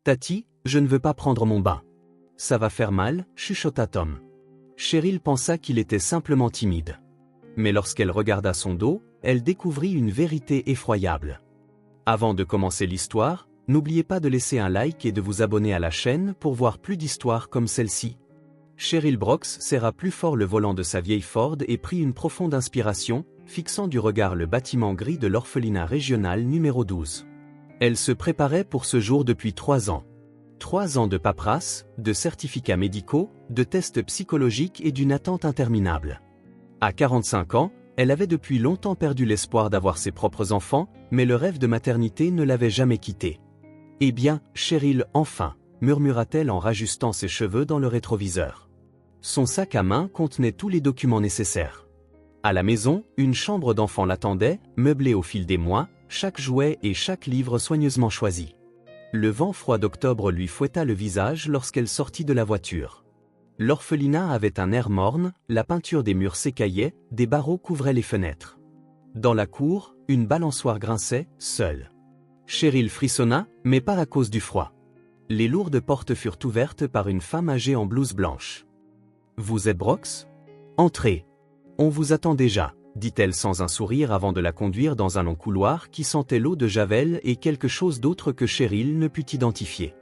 Tati, je ne veux pas prendre mon bain. Ça va faire mal, chuchota Tom. Cheryl pensa qu'il était simplement timide. Mais lorsqu'elle regarda son dos, elle découvrit une vérité effroyable. Avant de commencer l'histoire, n'oubliez pas de laisser un like et de vous abonner à la chaîne pour voir plus d'histoires comme celle-ci. Cheryl Brooks serra plus fort le volant de sa vieille Ford et prit une profonde inspiration, fixant du regard le bâtiment gris de l'orphelinat régional numéro 12. Elle se préparait pour ce jour depuis 3 ans. 3 ans de paperasse, de certificats médicaux, de tests psychologiques et d'une attente interminable. À 45 ans, elle avait depuis longtemps perdu l'espoir d'avoir ses propres enfants, mais le rêve de maternité ne l'avait jamais quittée. « Eh bien, Cheryl, enfin !» murmura-t-elle en rajustant ses cheveux dans le rétroviseur. Son sac à main contenait tous les documents nécessaires. À la maison, une chambre d'enfant l'attendait, meublée au fil des mois, chaque jouet et chaque livre soigneusement choisi. Le vent froid d'octobre lui fouetta le visage lorsqu'elle sortit de la voiture. L'orphelinat avait un air morne, la peinture des murs s'écaillait, des barreaux couvraient les fenêtres. Dans la cour, une balançoire grinçait, seule. Cheryl frissonna, mais pas à cause du froid. Les lourdes portes furent ouvertes par une femme âgée en blouse blanche. « Vous êtes Brooks ? Entrez. On vous attend déjà, » dit-elle sans un sourire avant de la conduire dans un long couloir qui sentait l'eau de Javel et quelque chose d'autre que Cheryl ne put identifier.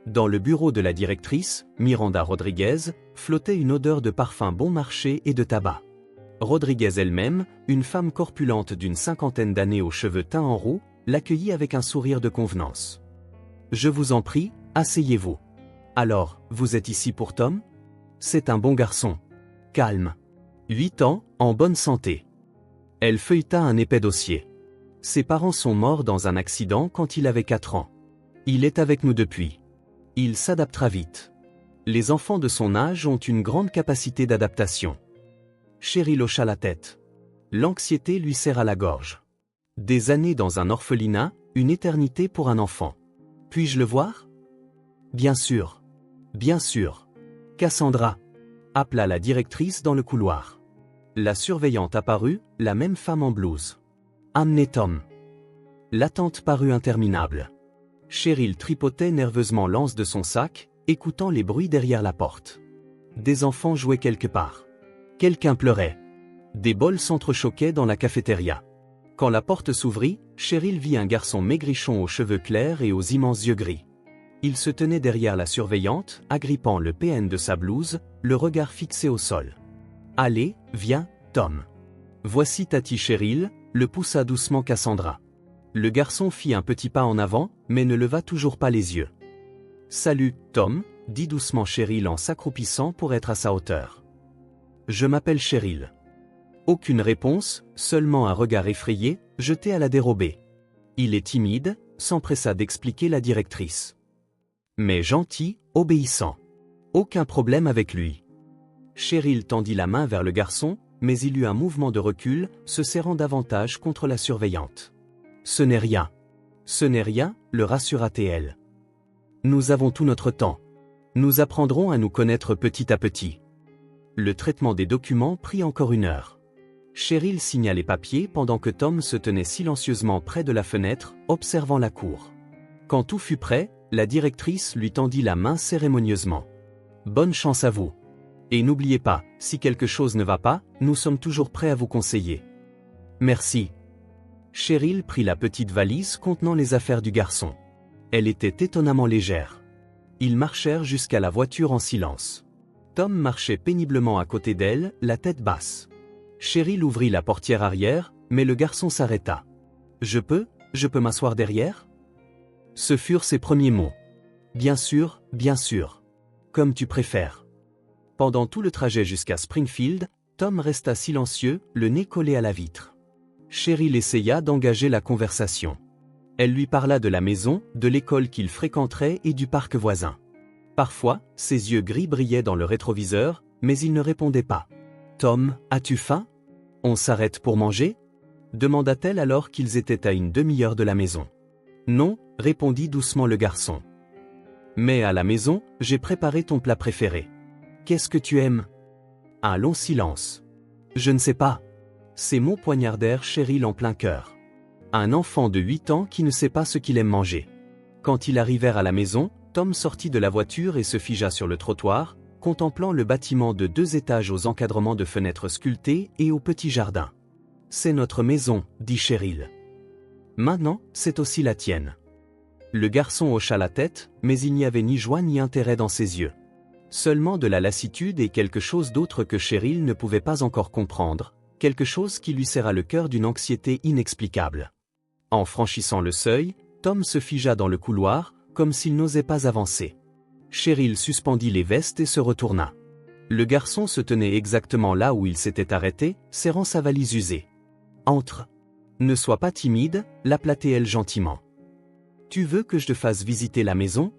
Dans le bureau de la directrice, Miranda Rodriguez, flottait une odeur de parfum bon marché et de tabac. Rodriguez elle-même, une femme corpulente d'une 50aine d'années aux cheveux teints en roux, l'accueillit avec un sourire de convenance. « Je vous en prie, asseyez-vous. Alors, vous êtes ici pour Tom ? C'est un bon garçon. Calme. 8 ans, en bonne santé. » Elle feuilleta un épais dossier. Ses parents sont morts dans un accident quand il avait 4 ans. Il est avec nous depuis. Il s'adaptera vite. Les enfants de son âge ont une grande capacité d'adaptation. Cheryl hocha la tête. L'anxiété lui serra la gorge. Des années dans un orphelinat, une éternité pour un enfant. Puis-je le voir ? Bien sûr. Bien sûr. Cassandra, appela la directrice dans le couloir. La surveillante apparut, la même femme en blouse. Amenez Tom. L'attente parut interminable. Cheryl tripotait nerveusement l'anse de son sac, écoutant les bruits derrière la porte. Des enfants jouaient quelque part. Quelqu'un pleurait. Des bols s'entrechoquaient dans la cafétéria. Quand la porte s'ouvrit, Cheryl vit un garçon maigrichon aux cheveux clairs et aux immenses yeux gris. Il se tenait derrière la surveillante, agrippant le PN de sa blouse, le regard fixé au sol. « Allez, viens, Tom. Voici Tati. » Cheryl, le poussa doucement Cassandra. Le garçon fit un petit pas en avant, mais ne leva toujours pas les yeux. « Salut, Tom, » dit doucement Cheryl en s'accroupissant pour être à sa hauteur. « Je m'appelle Cheryl. » Aucune réponse, seulement un regard effrayé, jeté à la dérobée. « Il est timide », s'empressa d'expliquer la directrice. « Mais gentil, obéissant. Aucun problème avec lui. » Cheryl tendit la main vers le garçon, mais il eut un mouvement de recul, se serrant davantage contre la surveillante. « Ce n'est rien. Ce n'est rien, » le rassura-t-elle. « Nous avons tout notre temps. Nous apprendrons à nous connaître petit à petit. » Le traitement des documents prit encore 1 heure. Cheryl signa les papiers pendant que Tom se tenait silencieusement près de la fenêtre, observant la cour. Quand tout fut prêt, la directrice lui tendit la main cérémonieusement. « Bonne chance à vous. Et n'oubliez pas, si quelque chose ne va pas, nous sommes toujours prêts à vous conseiller. » « Merci. » Cheryl prit la petite valise contenant les affaires du garçon. Elle était étonnamment légère. Ils marchèrent jusqu'à la voiture en silence. Tom marchait péniblement à côté d'elle, la tête basse. Cheryl ouvrit la portière arrière, mais le garçon s'arrêta. « Je peux m'asseoir derrière ?» Ce furent ses premiers mots. « Bien sûr, comme tu préfères. » Pendant tout le trajet jusqu'à Springfield, Tom resta silencieux, le nez collé à la vitre. Cheryl essaya d'engager la conversation. Elle lui parla de la maison, de l'école qu'il fréquenterait et du parc voisin. Parfois, ses yeux gris brillaient dans le rétroviseur, mais il ne répondait pas. « Tom, as-tu faim ? On s'arrête pour manger ?» demanda-t-elle alors qu'ils étaient à une demi-heure de la maison. « Non, » répondit doucement le garçon. « Mais à la maison, j'ai préparé ton plat préféré. Qu'est-ce que tu aimes ?» Un long silence. « Je ne sais pas. » Ces mots poignardèrent Cheryl en plein cœur. Un enfant de 8 ans qui ne sait pas ce qu'il aime manger. Quand ils arrivèrent à la maison, Tom sortit de la voiture et se figea sur le trottoir, contemplant le bâtiment de 2 étages aux encadrements de fenêtres sculptées et au petit jardin. « C'est notre maison, dit Cheryl. Maintenant, c'est aussi la tienne. » Le garçon hocha la tête, mais il n'y avait ni joie ni intérêt dans ses yeux. Seulement de la lassitude et quelque chose d'autre que Cheryl ne pouvait pas encore comprendre, quelque chose qui lui serra le cœur d'une anxiété inexplicable. En franchissant le seuil, Tom se figea dans le couloir, comme s'il n'osait pas avancer. Cheryl suspendit les vestes et se retourna. Le garçon se tenait exactement là où il s'était arrêté, serrant sa valise usée. « Entre. Ne sois pas timide, l'appela-t-elle gentiment. Tu veux que je te fasse visiter la maison ?»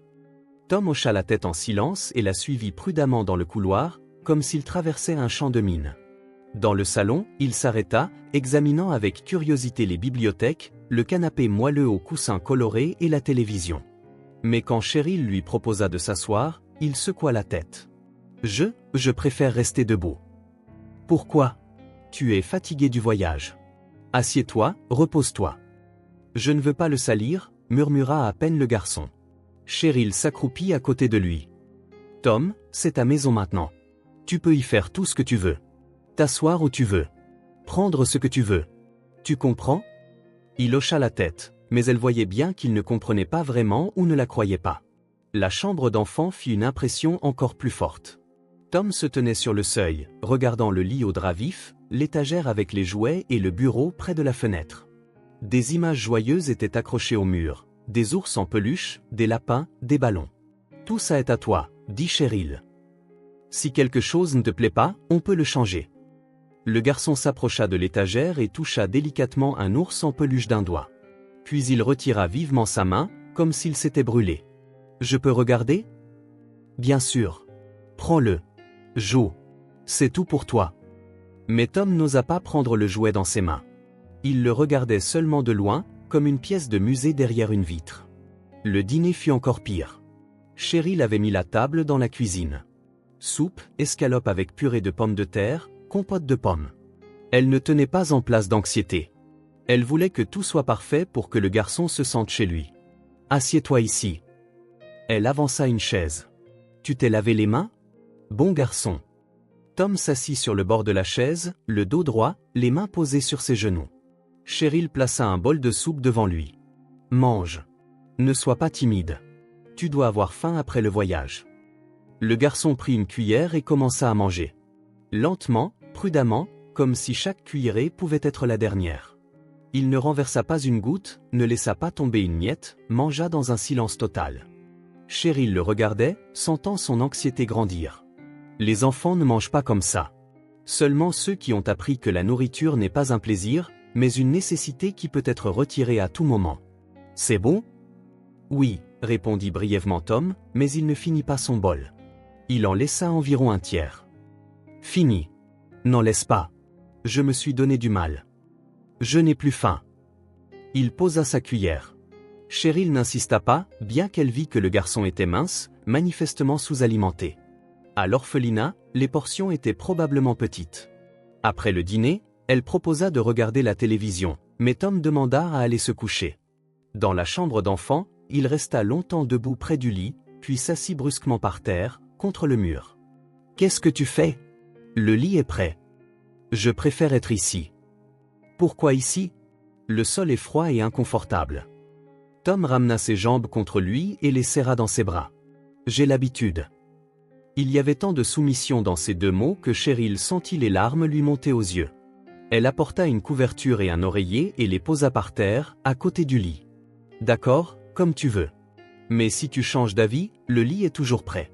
Tom hocha la tête en silence et la suivit prudemment dans le couloir, comme s'il traversait un champ de mine. Dans le salon, il s'arrêta, examinant avec curiosité les bibliothèques, le canapé moelleux aux coussins colorés et la télévision. Mais quand Cheryl lui proposa de s'asseoir, il secoua la tête. « Je préfère rester debout. »« Pourquoi ? Tu es fatigué du voyage. Assieds-toi, repose-toi. »« Je ne veux pas le salir, » murmura à peine le garçon. Cheryl s'accroupit à côté de lui. « Tom, c'est ta maison maintenant. Tu peux y faire tout ce que tu veux. T'asseoir où tu veux. Prendre ce que tu veux. Tu comprends ?» Il hocha la tête, mais elle voyait bien qu'il ne comprenait pas vraiment ou ne la croyait pas. La chambre d'enfant fit une impression encore plus forte. Tom se tenait sur le seuil, regardant le lit au drap vif, l'étagère avec les jouets et le bureau près de la fenêtre. Des images joyeuses étaient accrochées au mur, des ours en peluche, des lapins, des ballons. « Tout ça est à toi, » dit Cheryl. « Si quelque chose ne te plaît pas, on peut le changer. » Le garçon s'approcha de l'étagère et toucha délicatement un ours en peluche d'un doigt. Puis il retira vivement sa main, comme s'il s'était brûlé. « Je peux regarder ? » ?»« Bien sûr. Prends-le. Joe. C'est tout pour toi. » Mais Tom n'osa pas prendre le jouet dans ses mains. Il le regardait seulement de loin, comme une pièce de musée derrière une vitre. Le dîner fut encore pire. Cheryl avait mis la table dans la cuisine. Soupe, escalope avec purée de pommes de terre, compote de pommes. Elle ne tenait pas en place d'anxiété. Elle voulait que tout soit parfait pour que le garçon se sente chez lui. « Assieds-toi ici. » Elle avança une chaise. « Tu t'es lavé les mains ? Bon garçon. » Tom s'assit sur le bord de la chaise, le dos droit, les mains posées sur ses genoux. Cheryl plaça un bol de soupe devant lui. « Mange. Ne sois pas timide. Tu dois avoir faim après le voyage. » Le garçon prit une cuillère et commença à manger. Lentement, prudemment, comme si chaque cuillerée pouvait être la dernière. Il ne renversa pas une goutte, ne laissa pas tomber une miette, mangea dans un silence total. Cheryl le regardait, sentant son anxiété grandir. Les enfants ne mangent pas comme ça. Seulement ceux qui ont appris que la nourriture n'est pas un plaisir, mais une nécessité qui peut être retirée à tout moment. « C'est bon ? » ?»« Oui, » répondit brièvement Tom, mais il ne finit pas son bol. Il en laissa environ un tiers. « Fini. N'en laisse pas. Je me suis donné du mal. Je n'ai plus faim. » Il posa sa cuillère. Cheryl n'insista pas, bien qu'elle vit que le garçon était mince, manifestement sous-alimenté. À l'orphelinat, les portions étaient probablement petites. Après le dîner, elle proposa de regarder la télévision, mais Tom demanda à aller se coucher. Dans la chambre d'enfant, il resta longtemps debout près du lit, puis s'assit brusquement par terre, contre le mur. « Qu'est-ce que tu fais ? Le lit est prêt. Je préfère être ici. » « Pourquoi ici ? Le sol est froid et inconfortable. » Tom ramena ses jambes contre lui et les serra dans ses bras. « J'ai l'habitude. » Il y avait tant de soumission dans ces 2 mots que Cheryl sentit les larmes lui monter aux yeux. Elle apporta une couverture et un oreiller et les posa par terre, à côté du lit. « D'accord, comme tu veux. Mais si tu changes d'avis, le lit est toujours prêt. »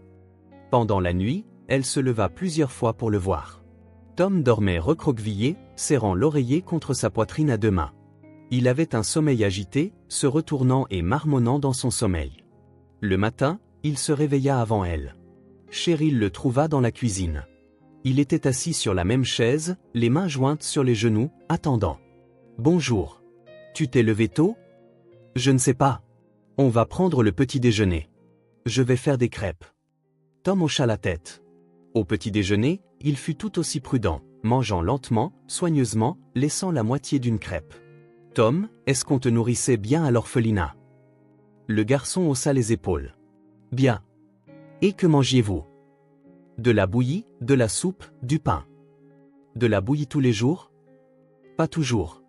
Pendant la nuit, elle se leva plusieurs fois pour le voir. Tom dormait recroquevillé, serrant l'oreiller contre sa poitrine à 2 mains. Il avait un sommeil agité, se retournant et marmonnant dans son sommeil. Le matin, il se réveilla avant elle. Cheryl le trouva dans la cuisine. Il était assis sur la même chaise, les mains jointes sur les genoux, attendant. « Bonjour. Tu t'es levé tôt ? » ?»« Je ne sais pas. On va prendre le petit déjeuner. Je vais faire des crêpes. » Tom hocha la tête. Au petit déjeuner, il fut tout aussi prudent, mangeant lentement, soigneusement, laissant la moitié d'une crêpe. « Tom, est-ce qu'on te nourrissait bien à l'orphelinat ? » Le garçon haussa les épaules. Bien. Et que mangiez-vous? De la bouillie, de la soupe, du pain. De la bouillie tous les jours? Pas toujours.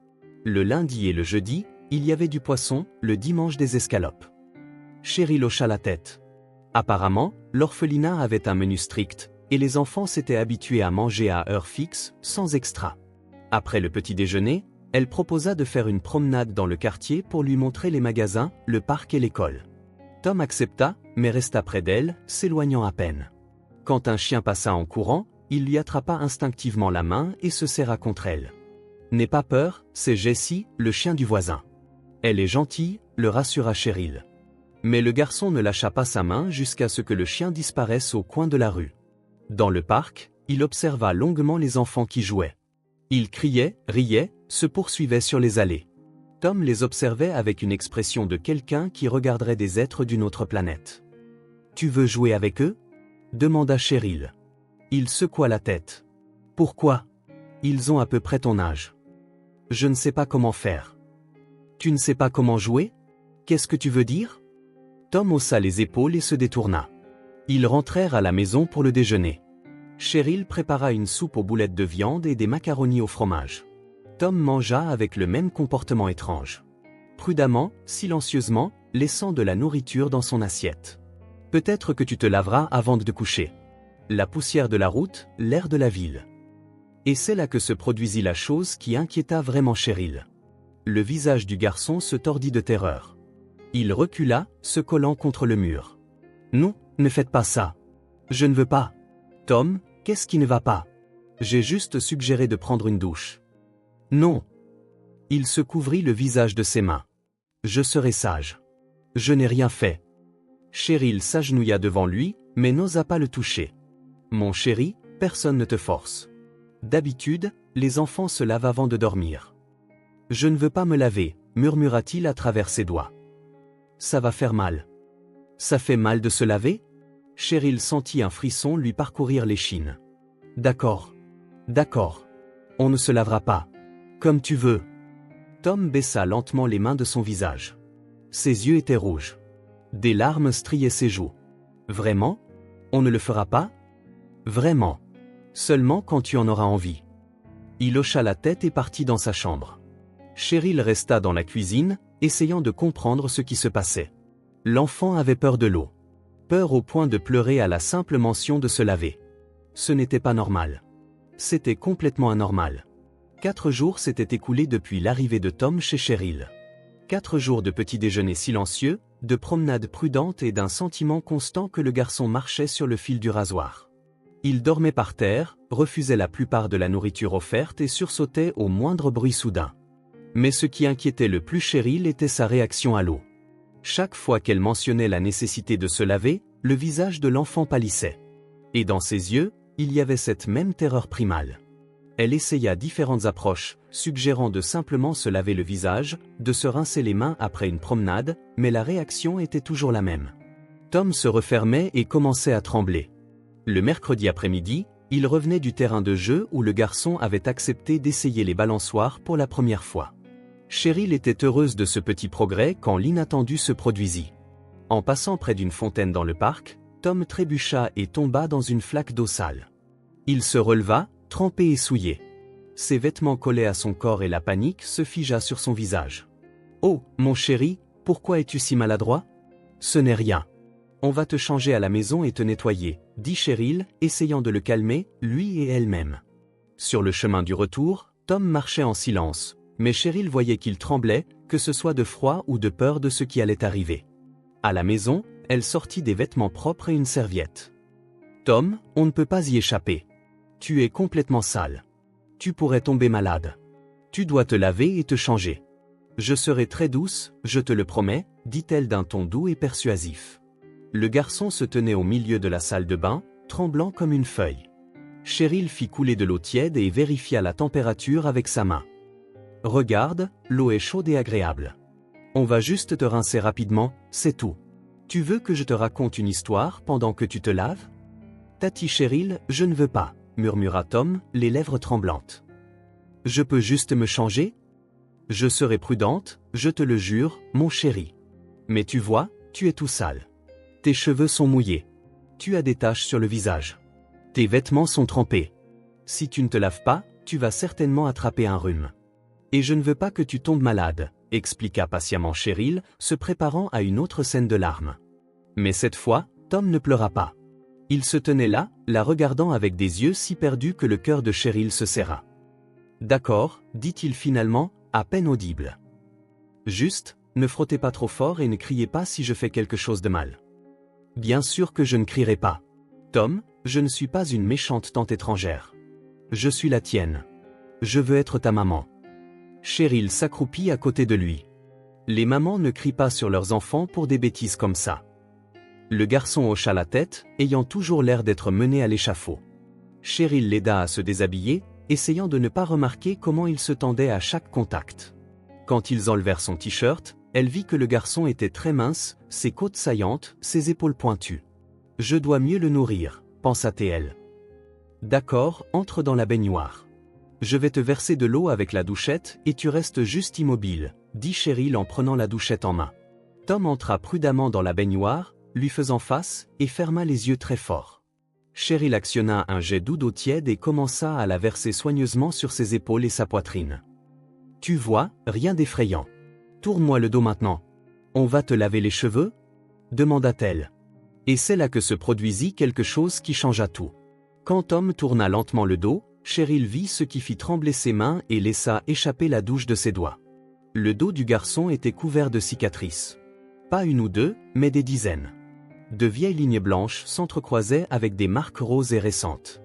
Le lundi et le jeudi, il y avait du poisson, le dimanche des escalopes. Cheryl hocha la tête. Apparemment, l'orphelinat avait un menu strict, et les enfants s'étaient habitués à manger à heure fixe, sans extra. Après le petit déjeuner, elle proposa de faire une promenade dans le quartier pour lui montrer les magasins, le parc et l'école. Tom accepta, mais resta près d'elle, s'éloignant à peine. Quand un chien passa en courant, il lui attrapa instinctivement la main et se serra contre elle. « N'aie pas peur, c'est Jessie, le chien du voisin. Elle est gentille », le rassura Cheryl. Mais le garçon ne lâcha pas sa main jusqu'à ce que le chien disparaisse au coin de la rue. Dans le parc, il observa longuement les enfants qui jouaient. Ils criaient, riaient, se poursuivaient sur les allées. Tom les observait avec une expression de quelqu'un qui regarderait des êtres d'une autre planète. « Tu veux jouer avec eux ?» demanda Cheryl. Il secoua la tête. « Pourquoi ? Ils ont à peu près ton âge. »« Je ne sais pas comment faire. »« Tu ne sais pas comment jouer ? Qu'est-ce que tu veux dire ?» Tom haussa les épaules et se détourna. Ils rentrèrent à la maison pour le déjeuner. Cheryl prépara une soupe aux boulettes de viande et des macaronis au fromage. Tom mangea avec le même comportement étrange. Prudemment, silencieusement, laissant de la nourriture dans son assiette. « Peut-être que tu te laveras avant de te coucher. » La poussière de la route, l'air de la ville. Et c'est là que se produisit la chose qui inquiéta vraiment Cheryl. Le visage du garçon se tordit de terreur. Il recula, se collant contre le mur. « Non, ne faites pas ça. Je ne veux pas. »« Tom, qu'est-ce qui ne va pas ? J'ai juste suggéré de prendre une douche. »« Non. » Il se couvrit le visage de ses mains. « Je serai sage. Je n'ai rien fait. » Cheryl s'agenouilla devant lui, mais n'osa pas le toucher. « Mon chéri, personne ne te force. D'habitude, les enfants se lavent avant de dormir. »« Je ne veux pas me laver, » murmura-t-il à travers ses doigts. « Ça va faire mal. »« Ça fait mal de se laver ?» Cheryl sentit un frisson lui parcourir l'échine. « D'accord. D'accord. On ne se lavera pas. Comme tu veux. » Tom baissa lentement les mains de son visage. Ses yeux étaient rouges. Des larmes striaient ses joues. « Vraiment ? On ne le fera pas ? » ?»« Vraiment. Seulement quand tu en auras envie. » Il hocha la tête et partit dans sa chambre. Cheryl resta dans la cuisine, essayant de comprendre ce qui se passait. L'enfant avait peur de l'eau. Peur au point de pleurer à la simple mention de se laver. Ce n'était pas normal. C'était complètement anormal. 4 jours s'étaient écoulés depuis l'arrivée de Tom chez Cheryl. 4 jours de petits déjeuners silencieux, de promenades prudentes et d'un sentiment constant que le garçon marchait sur le fil du rasoir. Il dormait par terre, refusait la plupart de la nourriture offerte et sursautait au moindre bruit soudain. Mais ce qui inquiétait le plus Cheryl était sa réaction à l'eau. Chaque fois qu'elle mentionnait la nécessité de se laver, le visage de l'enfant pâlissait. Et dans ses yeux, il y avait cette même terreur primale. Elle essaya différentes approches, suggérant de simplement se laver le visage, de se rincer les mains après une promenade, mais la réaction était toujours la même. Tom se refermait et commençait à trembler. Le mercredi après-midi, il revenait du terrain de jeu où le garçon avait accepté d'essayer les balançoires pour la première fois. Cheryl était heureuse de ce petit progrès quand l'inattendu se produisit. En passant près d'une fontaine dans le parc, Tom trébucha et tomba dans une flaque d'eau sale. Il se releva, trempé et souillé. Ses vêtements collaient à son corps et la panique se figea sur son visage. « Oh, mon chéri, pourquoi es-tu si maladroit ? Ce n'est rien. On va te changer à la maison et te nettoyer, » dit Cheryl, essayant de le calmer, lui et elle-même. Sur le chemin du retour, Tom marchait en silence, mais Cheryl voyait qu'il tremblait, que ce soit de froid ou de peur de ce qui allait arriver. À la maison, elle sortit des vêtements propres et une serviette. « Tom, on ne peut pas y échapper. Tu es complètement sale. Tu pourrais tomber malade. Tu dois te laver et te changer. Je serai très douce, je te le promets, » dit-elle d'un ton doux et persuasif. Le garçon se tenait au milieu de la salle de bain, tremblant comme une feuille. Cheryl fit couler de l'eau tiède et vérifia la température avec sa main. « Regarde, l'eau est chaude et agréable. On va juste te rincer rapidement, c'est tout. Tu veux que je te raconte une histoire pendant que tu te laves ? » « Tati Cheryl, je ne veux pas, » murmura Tom, les lèvres tremblantes. « Je peux juste me changer ? Je serai prudente, je te le jure, mon chéri. » Mais tu vois, tu es tout sale. Tes cheveux sont mouillés. Tu as des taches sur le visage. Tes vêtements sont trempés. Si tu ne te laves pas, tu vas certainement attraper un rhume. Et je ne veux pas que tu tombes malade, expliqua patiemment Cheryl, se préparant à une autre scène de larmes. Mais cette fois, Tom ne pleura pas. Il se tenait là, la regardant avec des yeux si perdus que le cœur de Cheryl se serra. D'accord, dit-il finalement, à peine audible. Juste, ne frottez pas trop fort et ne criez pas si je fais quelque chose de mal. Bien sûr que je ne crierai pas. Tom, je ne suis pas une méchante tante étrangère. Je suis la tienne. Je veux être ta maman. Cheryl s'accroupit à côté de lui. Les mamans ne crient pas sur leurs enfants pour des bêtises comme ça. Le garçon hocha la tête, ayant toujours l'air d'être mené à l'échafaud. Cheryl l'aida à se déshabiller, essayant de ne pas remarquer comment il se tendait à chaque contact. Quand ils enlevèrent son t-shirt, elle vit que le garçon était très mince, ses côtes saillantes, ses épaules pointues. « Je dois mieux le nourrir », pensa-t-elle. « D'accord, entre dans la baignoire. Je vais te verser de l'eau avec la douchette et tu restes juste immobile, dit Cheryl en prenant la douchette en main. Tom entra prudemment dans la baignoire, lui faisant face, et ferma les yeux très fort. Cheryl actionna un jet d'eau tiède et commença à la verser soigneusement sur ses épaules et sa poitrine. « Tu vois, rien d'effrayant. Tourne-moi le dos maintenant. On va te laver les cheveux ?» demanda-t-elle. Et c'est là que se produisit quelque chose qui changea tout. Quand Tom tourna lentement le dos, Cheryl vit ce qui fit trembler ses mains et laissa échapper la douche de ses doigts. Le dos du garçon était couvert de cicatrices. Pas une ou deux, mais des dizaines. De vieilles lignes blanches s'entrecroisaient avec des marques roses et récentes.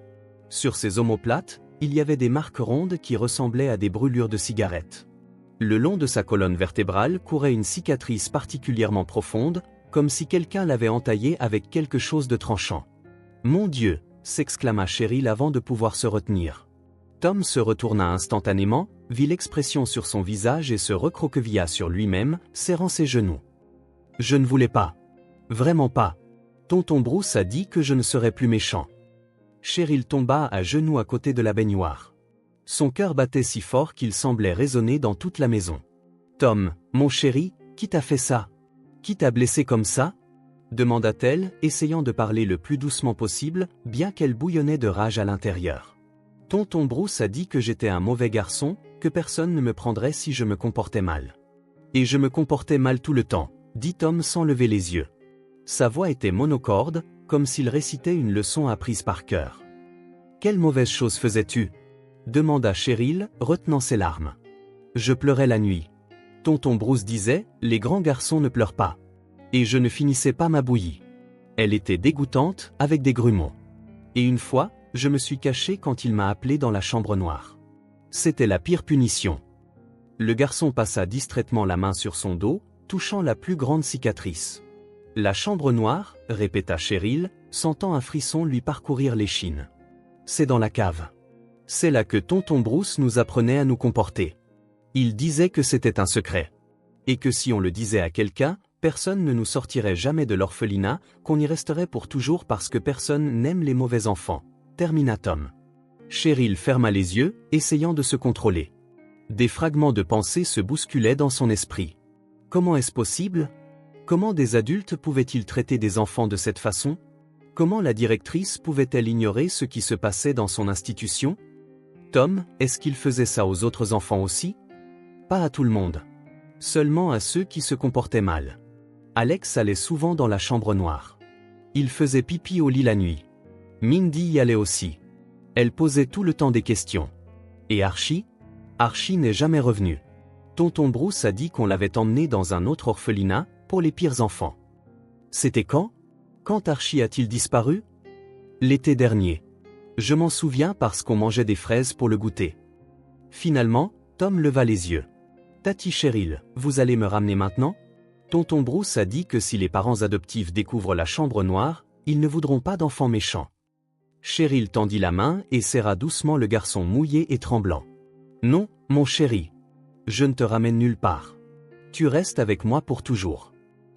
Sur ses omoplates, il y avait des marques rondes qui ressemblaient à des brûlures de cigarettes. Le long de sa colonne vertébrale courait une cicatrice particulièrement profonde, comme si quelqu'un l'avait entaillée avec quelque chose de tranchant. « Mon Dieu !» s'exclama Cheryl avant de pouvoir se retenir. Tom se retourna instantanément, vit l'expression sur son visage et se recroquevilla sur lui-même, serrant ses genoux. « Je ne voulais pas. Vraiment pas. Tonton Bruce a dit que je ne serais plus méchant. » Cheryl tomba à genoux à côté de la baignoire. Son cœur battait si fort qu'il semblait résonner dans toute la maison. « Tom, mon chéri, qui t'a fait ça? Qui t'a blessé comme ça ?» demanda-t-elle, essayant de parler le plus doucement possible, bien qu'elle bouillonnait de rage à l'intérieur. « Tonton Bruce a dit que j'étais un mauvais garçon, que personne ne me prendrait si je me comportais mal. Et je me comportais mal tout le temps, dit Tom sans lever les yeux. Sa voix était monocorde, comme s'il récitait une leçon apprise par cœur. « Quelle mauvaise chose faisais-tu » demanda Cheryl, retenant ses larmes. « Je pleurais la nuit. Tonton Bruce disait, les grands garçons ne pleurent pas. Et je ne finissais pas ma bouillie. Elle était dégoûtante, avec des grumeaux. Et une fois, je me suis caché quand il m'a appelé dans la chambre noire. C'était la pire punition. » Le garçon passa distraitement la main sur son dos, touchant la plus grande cicatrice. « La chambre noire » répéta Cheryl, sentant un frisson lui parcourir l'échine. « C'est dans la cave. C'est là que tonton Bruce nous apprenait à nous comporter. Il disait que c'était un secret. Et que si on le disait à quelqu'un, personne ne nous sortirait jamais de l'orphelinat, qu'on y resterait pour toujours parce que personne n'aime les mauvais enfants, termina Tom. Cheryl ferma les yeux, essayant de se contrôler. Des fragments de pensée se bousculaient dans son esprit. Comment est-ce possible ? Comment des adultes pouvaient-ils traiter des enfants de cette façon ? Comment la directrice pouvait-elle ignorer ce qui se passait dans son institution ? Tom, est-ce qu'il faisait ça aux autres enfants aussi ? Pas à tout le monde. Seulement à ceux qui se comportaient mal. Alex allait souvent dans la chambre noire. Il faisait pipi au lit la nuit. Mindy y allait aussi. Elle posait tout le temps des questions. Et Archie ? Archie n'est jamais revenu. Tonton Bruce a dit qu'on l'avait emmené dans un autre orphelinat, pour les pires enfants. C'était quand ? Quand Archie a-t-il disparu ? L'été dernier. Je m'en souviens parce qu'on mangeait des fraises pour le goûter. Finalement, Tom leva les yeux. Tati Cheryl, vous allez me ramener maintenant ? Tonton Bruce a dit que si les parents adoptifs découvrent la chambre noire, ils ne voudront pas d'enfants méchants. Cheryl tendit la main et serra doucement le garçon mouillé et tremblant. Non, mon chéri. Je ne te ramène nulle part. Tu restes avec moi pour toujours.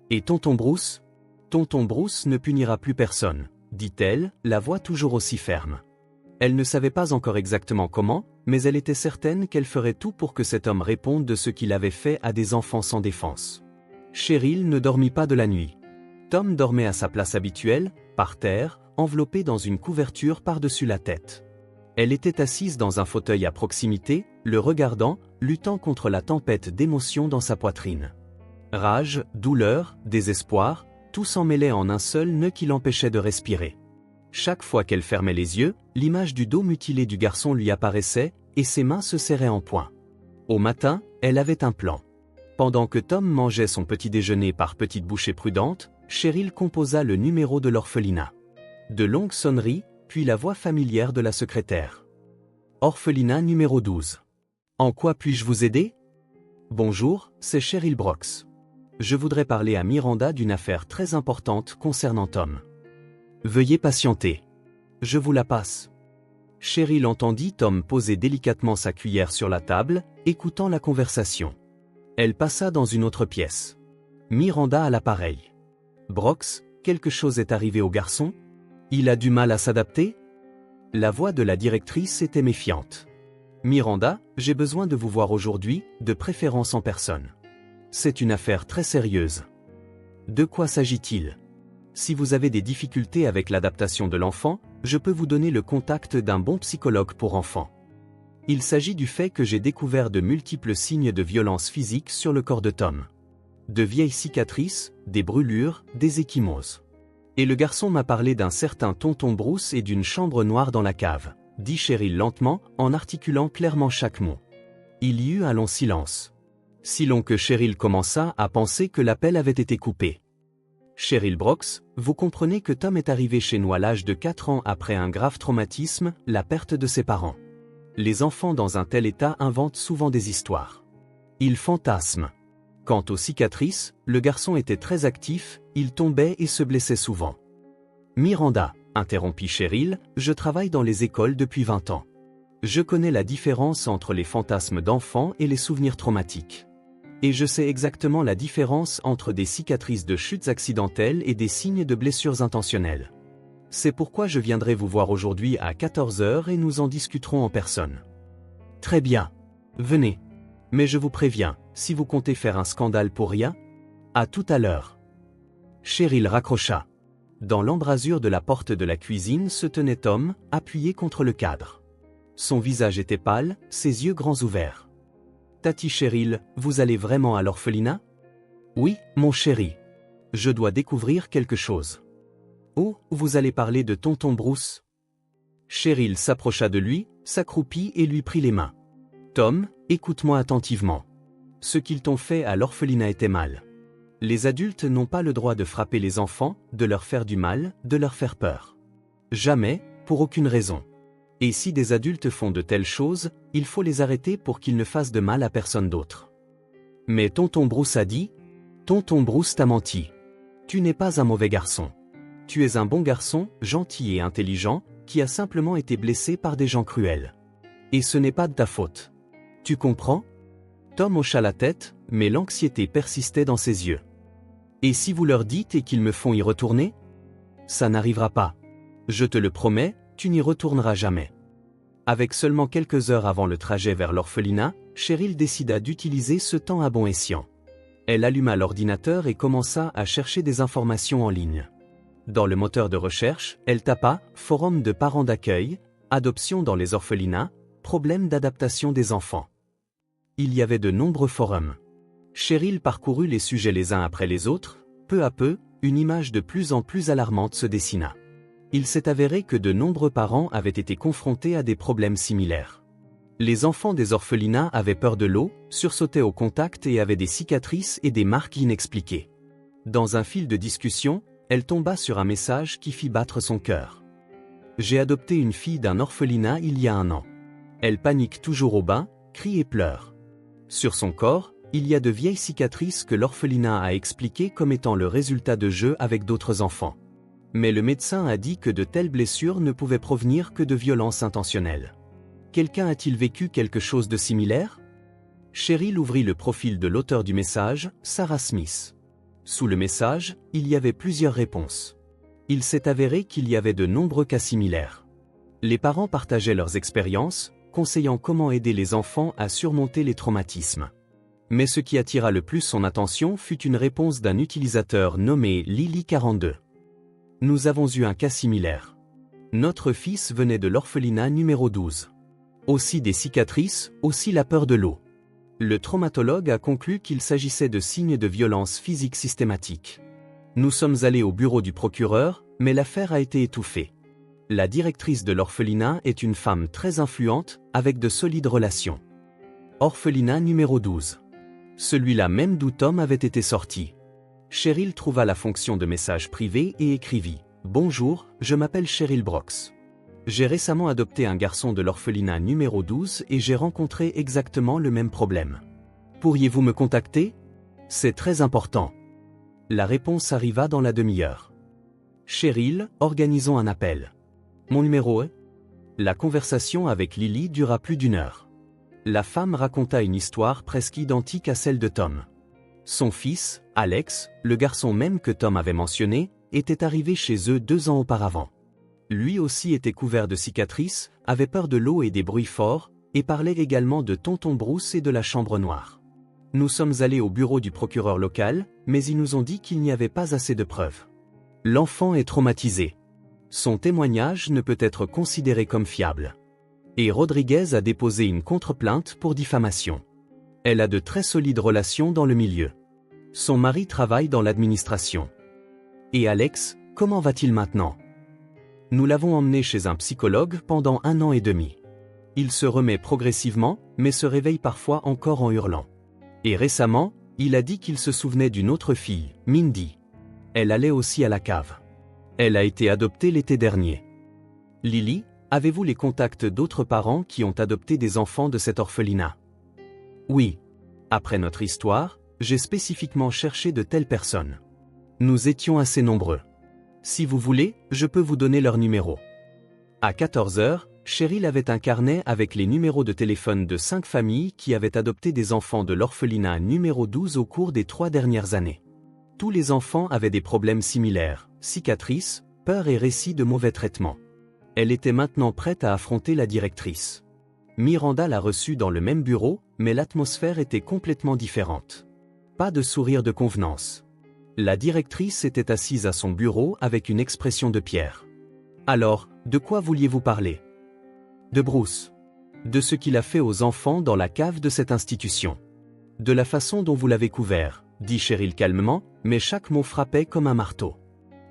Et tonton Bruce ? Tonton Bruce ne punira plus personne, dit-elle, la voix toujours aussi ferme. Elle ne savait pas encore exactement comment, mais elle était certaine qu'elle ferait tout pour que cet homme réponde de ce qu'il avait fait à des enfants sans défense. Cheryl ne dormit pas de la nuit. Tom dormait à sa place habituelle, par terre, enveloppé dans une couverture par-dessus la tête. Elle était assise dans un fauteuil à proximité, le regardant, luttant contre la tempête d'émotions dans sa poitrine. Rage, douleur, désespoir, tout s'en mêlait en un seul nœud qui l'empêchait de respirer. Chaque fois qu'elle fermait les yeux, l'image du dos mutilé du garçon lui apparaissait, et ses mains se serraient en poing. Au matin, elle avait un plan. Pendant que Tom mangeait son petit déjeuner par petites bouchées prudentes, Cheryl composa le numéro de l'orphelinat. De longues sonneries, puis la voix familière de la secrétaire. Orphelinat numéro 12. En quoi puis-je vous aider? Bonjour, c'est Cheryl Brooks. Je voudrais parler à Miranda d'une affaire très importante concernant Tom. Veuillez patienter. Je vous la passe. Cheryl entendit Tom poser délicatement sa cuillère sur la table, écoutant la conversation. Elle passa dans une autre pièce. Miranda à l'appareil. Brooks, quelque chose est arrivé au garçon? Il a du mal à s'adapter? La voix de la directrice était méfiante. Miranda, j'ai besoin de vous voir aujourd'hui, de préférence en personne. C'est une affaire très sérieuse. De quoi s'agit-il? Si vous avez des difficultés avec l'adaptation de l'enfant, je peux vous donner le contact d'un bon psychologue pour enfants. Il s'agit du fait que j'ai découvert de multiples signes de violence physique sur le corps de Tom. De vieilles cicatrices, des brûlures, des ecchymoses. Et le garçon m'a parlé d'un certain tonton Bruce et d'une chambre noire dans la cave, dit Cheryl lentement, en articulant clairement chaque mot. Il y eut un long silence. Si long que Cheryl commença à penser que l'appel avait été coupé. Cheryl Brooks, vous comprenez que Tom est arrivé chez nous à l'âge de 4 ans après un grave traumatisme, la perte de ses parents. Les enfants dans un tel état inventent souvent des histoires. Ils fantasment. Quant aux cicatrices, le garçon était très actif, il tombait et se blessait souvent. Miranda, interrompit Cheryl, je travaille dans les écoles depuis 20 ans. Je connais la différence entre les fantasmes d'enfants et les souvenirs traumatiques. Et je sais exactement la différence entre des cicatrices de chutes accidentelles et des signes de blessures intentionnelles. C'est pourquoi je viendrai vous voir aujourd'hui à 14 h et nous en discuterons en personne. Très bien. Venez. Mais je vous préviens, si vous comptez faire un scandale pour rien, à tout à l'heure. Cheryl raccrocha. Dans l'embrasure de la porte de la cuisine se tenait Tom, appuyé contre le cadre. Son visage était pâle, ses yeux grands ouverts. Tati Cheryl, vous allez vraiment à l'orphelinat? Oui, mon chéri. Je dois découvrir quelque chose. Oh, vous allez parler de tonton Bruce? Cheryl s'approcha de lui, s'accroupit et lui prit les mains. Tom, écoute-moi attentivement. Ce qu'ils t'ont fait à l'orphelinat était mal. Les adultes n'ont pas le droit de frapper les enfants, de leur faire du mal, de leur faire peur. Jamais, pour aucune raison. Et si des adultes font de telles choses, il faut les arrêter pour qu'ils ne fassent de mal à personne d'autre. Mais tonton Bruce a dit, tonton Bruce t'a menti. Tu n'es pas un mauvais garçon. Tu es un bon garçon, gentil et intelligent, qui a simplement été blessé par des gens cruels. Et ce n'est pas de ta faute. Tu comprends? Tom hocha la tête, mais l'anxiété persistait dans ses yeux. Et si vous leur dites et qu'ils me font y retourner? Ça n'arrivera pas. Je te le promets, tu n'y retourneras jamais. Avec seulement quelques heures avant le trajet vers l'orphelinat, Cheryl décida d'utiliser ce temps à bon escient. Elle alluma l'ordinateur et commença à chercher des informations en ligne. Dans le moteur de recherche, elle tapa « Forum de parents d'accueil, adoption dans les orphelinats, problème d'adaptation des enfants ». Il y avait de nombreux forums. Cheryl parcourut les sujets les uns après les autres, peu à peu, une image de plus en plus alarmante se dessina. Il s'est avéré que de nombreux parents avaient été confrontés à des problèmes similaires. Les enfants des orphelinats avaient peur de l'eau, sursautaient au contact et avaient des cicatrices et des marques inexpliquées. Dans un fil de discussion, elle tomba sur un message qui fit battre son cœur. « J'ai adopté une fille d'un orphelinat il y a 1 an. Elle panique toujours au bain, crie et pleure. Sur son corps, il y a de vieilles cicatrices que l'orphelinat a expliquées comme étant le résultat de jeux avec d'autres enfants. Mais le médecin a dit que de telles blessures ne pouvaient provenir que de violences intentionnelles. Quelqu'un a-t-il vécu quelque chose de similaire? Cheryl ouvrit le profil de l'auteur du message, Sarah Smith. Sous le message, il y avait plusieurs réponses. Il s'est avéré qu'il y avait de nombreux cas similaires. Les parents partageaient leurs expériences, conseillant comment aider les enfants à surmonter les traumatismes. Mais ce qui attira le plus son attention fut une réponse d'un utilisateur nommé Lily42. Nous avons eu un cas similaire. Notre fils venait de l'orphelinat numéro 12. Aussi des cicatrices, aussi la peur de l'eau. Le traumatologue a conclu qu'il s'agissait de signes de violence physique systématique. Nous sommes allés au bureau du procureur, mais l'affaire a été étouffée. La directrice de l'orphelinat est une femme très influente, avec de solides relations. Orphelinat numéro 12. Celui-là même d'où Tom avait été sorti. Cheryl trouva la fonction de message privé et écrivit « Bonjour, je m'appelle Cheryl Brooks. J'ai récemment adopté un garçon de l'orphelinat numéro 12 et j'ai rencontré exactement le même problème. Pourriez-vous me contacter? C'est très important. » La réponse arriva dans la demi-heure. Cheryl, organisons un appel. Mon numéro est? La conversation avec Lily dura plus d'1 heure. La femme raconta une histoire presque identique à celle de Tom. Son fils, Alex, le garçon même que Tom avait mentionné, était arrivé chez eux 2 ans auparavant. Lui aussi était couvert de cicatrices, avait peur de l'eau et des bruits forts, et parlait également de tonton Bruce et de la chambre noire. Nous sommes allés au bureau du procureur local, mais ils nous ont dit qu'il n'y avait pas assez de preuves. L'enfant est traumatisé. Son témoignage ne peut être considéré comme fiable. Et Rodriguez a déposé une contre-plainte pour diffamation. Elle a de très solides relations dans le milieu. Son mari travaille dans l'administration. Et Alex, comment va-t-il maintenant? Nous l'avons emmené chez un psychologue pendant 1 an et demi. Il se remet progressivement, mais se réveille parfois encore en hurlant. Et récemment, il a dit qu'il se souvenait d'une autre fille, Mindy. Elle allait aussi à la cave. Elle a été adoptée l'été dernier. Lily, avez-vous les contacts d'autres parents qui ont adopté des enfants de cet orphelinat? Oui. Après notre histoire, j'ai spécifiquement cherché de telles personnes. Nous étions assez nombreux. Si vous voulez, je peux vous donner leur numéro. À 14 heures, Cheryl avait un carnet avec les numéros de téléphone de 5 familles qui avaient adopté des enfants de l'orphelinat numéro 12 au cours des 3 dernières années. Tous les enfants avaient des problèmes similaires, cicatrices, peur et récits de mauvais traitements. Elle était maintenant prête à affronter la directrice. Miranda l'a reçue dans le même bureau, mais l'atmosphère était complètement différente. Pas de sourire de convenance. La directrice était assise à son bureau avec une expression de pierre. Alors, de quoi vouliez-vous parler? De Bruce. De ce qu'il a fait aux enfants dans la cave de cette institution. De la façon dont vous l'avez couvert, dit Cheryl calmement, mais chaque mot frappait comme un marteau.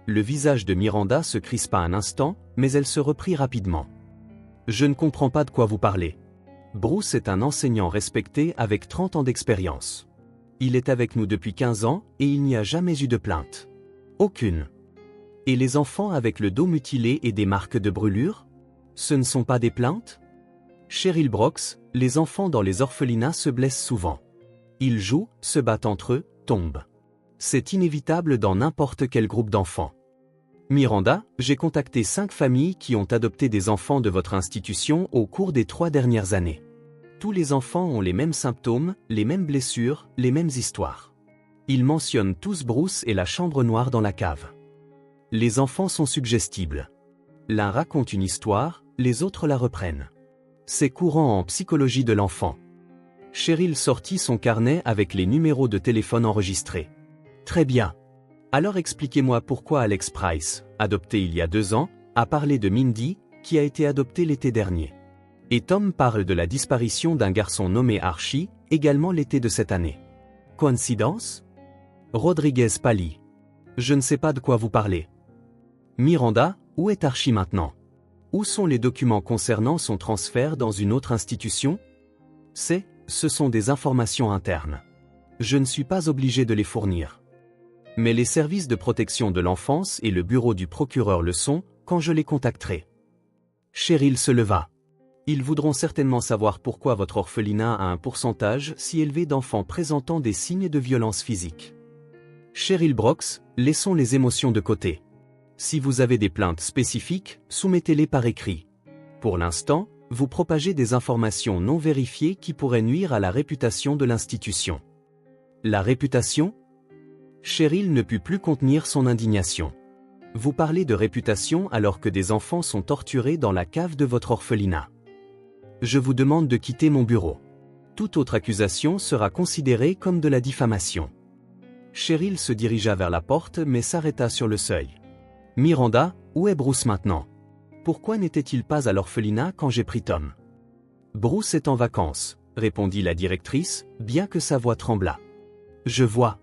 Le visage de Miranda se crispa un instant, mais elle se reprit rapidement. Je ne comprends pas de quoi vous parlez. Bruce est un enseignant respecté avec 30 ans d'expérience. Il est avec nous depuis 15 ans et il n'y a jamais eu de plainte. Aucune. Et les enfants avec le dos mutilé et des marques de brûlure? Ce ne sont pas des plaintes? Cheryl Brooks, les enfants dans les orphelinats se blessent souvent. Ils jouent, se battent entre eux, tombent. C'est inévitable dans n'importe quel groupe d'enfants. Miranda, j'ai contacté 5 familles qui ont adopté des enfants de votre institution au cours des 3 dernières années. Tous les enfants ont les mêmes symptômes, les mêmes blessures, les mêmes histoires. Ils mentionnent tous Bruce et la chambre noire dans la cave. Les enfants sont suggestibles. L'un raconte une histoire, les autres la reprennent. C'est courant en psychologie de l'enfant. Cheryl sortit son carnet avec les numéros de téléphone enregistrés. Très bien. Alors expliquez-moi pourquoi Alex Price, adopté il y a 2 ans, a parlé de Mindy, qui a été adoptée l'été dernier. Et Tom parle de la disparition d'un garçon nommé Archie, également l'été de cette année. Coïncidence? Rodriguez pâlit. Je ne sais pas de quoi vous parlez. Miranda, où est Archie maintenant? Où sont les documents concernant son transfert dans une autre institution? Ce sont des informations internes. Je ne suis pas obligé de les fournir. Mais les services de protection de l'enfance et le bureau du procureur le sont, quand je les contacterai. Cheryl se leva. Ils voudront certainement savoir pourquoi votre orphelinat a un pourcentage si élevé d'enfants présentant des signes de violence physique. Cheryl Brooks, laissons les émotions de côté. Si vous avez des plaintes spécifiques, soumettez-les par écrit. Pour l'instant, vous propagez des informations non vérifiées qui pourraient nuire à la réputation de l'institution. La réputation? Cheryl ne put plus contenir son indignation. Vous parlez de réputation alors que des enfants sont torturés dans la cave de votre orphelinat. Je vous demande de quitter mon bureau. Toute autre accusation sera considérée comme de la diffamation. Cheryl se dirigea vers la porte mais s'arrêta sur le seuil. Miranda, où est Bruce maintenant? Pourquoi n'était-il pas à l'orphelinat quand j'ai pris Tom? Bruce est en vacances, répondit la directrice, bien que sa voix tremblât. Je vois.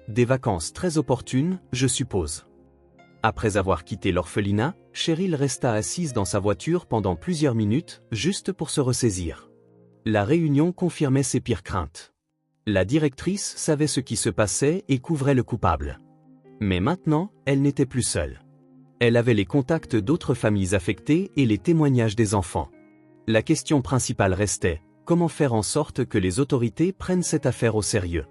Des vacances très opportunes, je suppose. Après avoir quitté l'orphelinat, Cheryl resta assise dans sa voiture pendant plusieurs minutes, juste pour se ressaisir. La réunion confirmait ses pires craintes. La directrice savait ce qui se passait et couvrait le coupable. Mais maintenant, elle n'était plus seule. Elle avait les contacts d'autres familles affectées et les témoignages des enfants. La question principale restait, comment faire en sorte que les autorités prennent cette affaire au sérieux?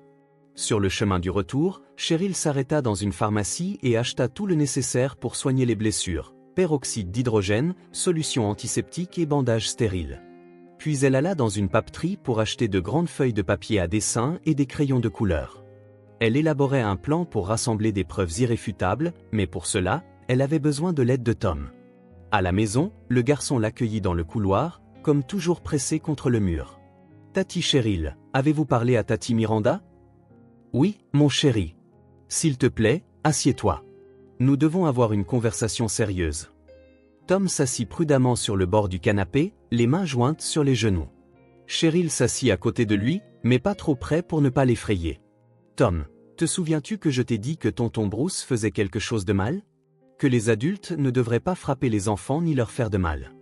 Sur le chemin du retour, Cheryl s'arrêta dans une pharmacie et acheta tout le nécessaire pour soigner les blessures, peroxyde d'hydrogène, solution antiseptique et bandages stériles. Puis elle alla dans une papeterie pour acheter de grandes feuilles de papier à dessin et des crayons de couleur. Elle élaborait un plan pour rassembler des preuves irréfutables, mais pour cela, elle avait besoin de l'aide de Tom. À la maison, le garçon l'accueillit dans le couloir, comme toujours pressé contre le mur. « Tati Cheryl, avez-vous parlé à Tati Miranda ?»« Oui, mon chéri. S'il te plaît, assieds-toi. Nous devons avoir une conversation sérieuse. » Tom s'assit prudemment sur le bord du canapé, les mains jointes sur les genoux. Cheryl s'assit à côté de lui, mais pas trop près pour ne pas l'effrayer. « Tom, te souviens-tu que je t'ai dit que tonton Bruce faisait quelque chose de mal? Que les adultes ne devraient pas frapper les enfants ni leur faire de mal. »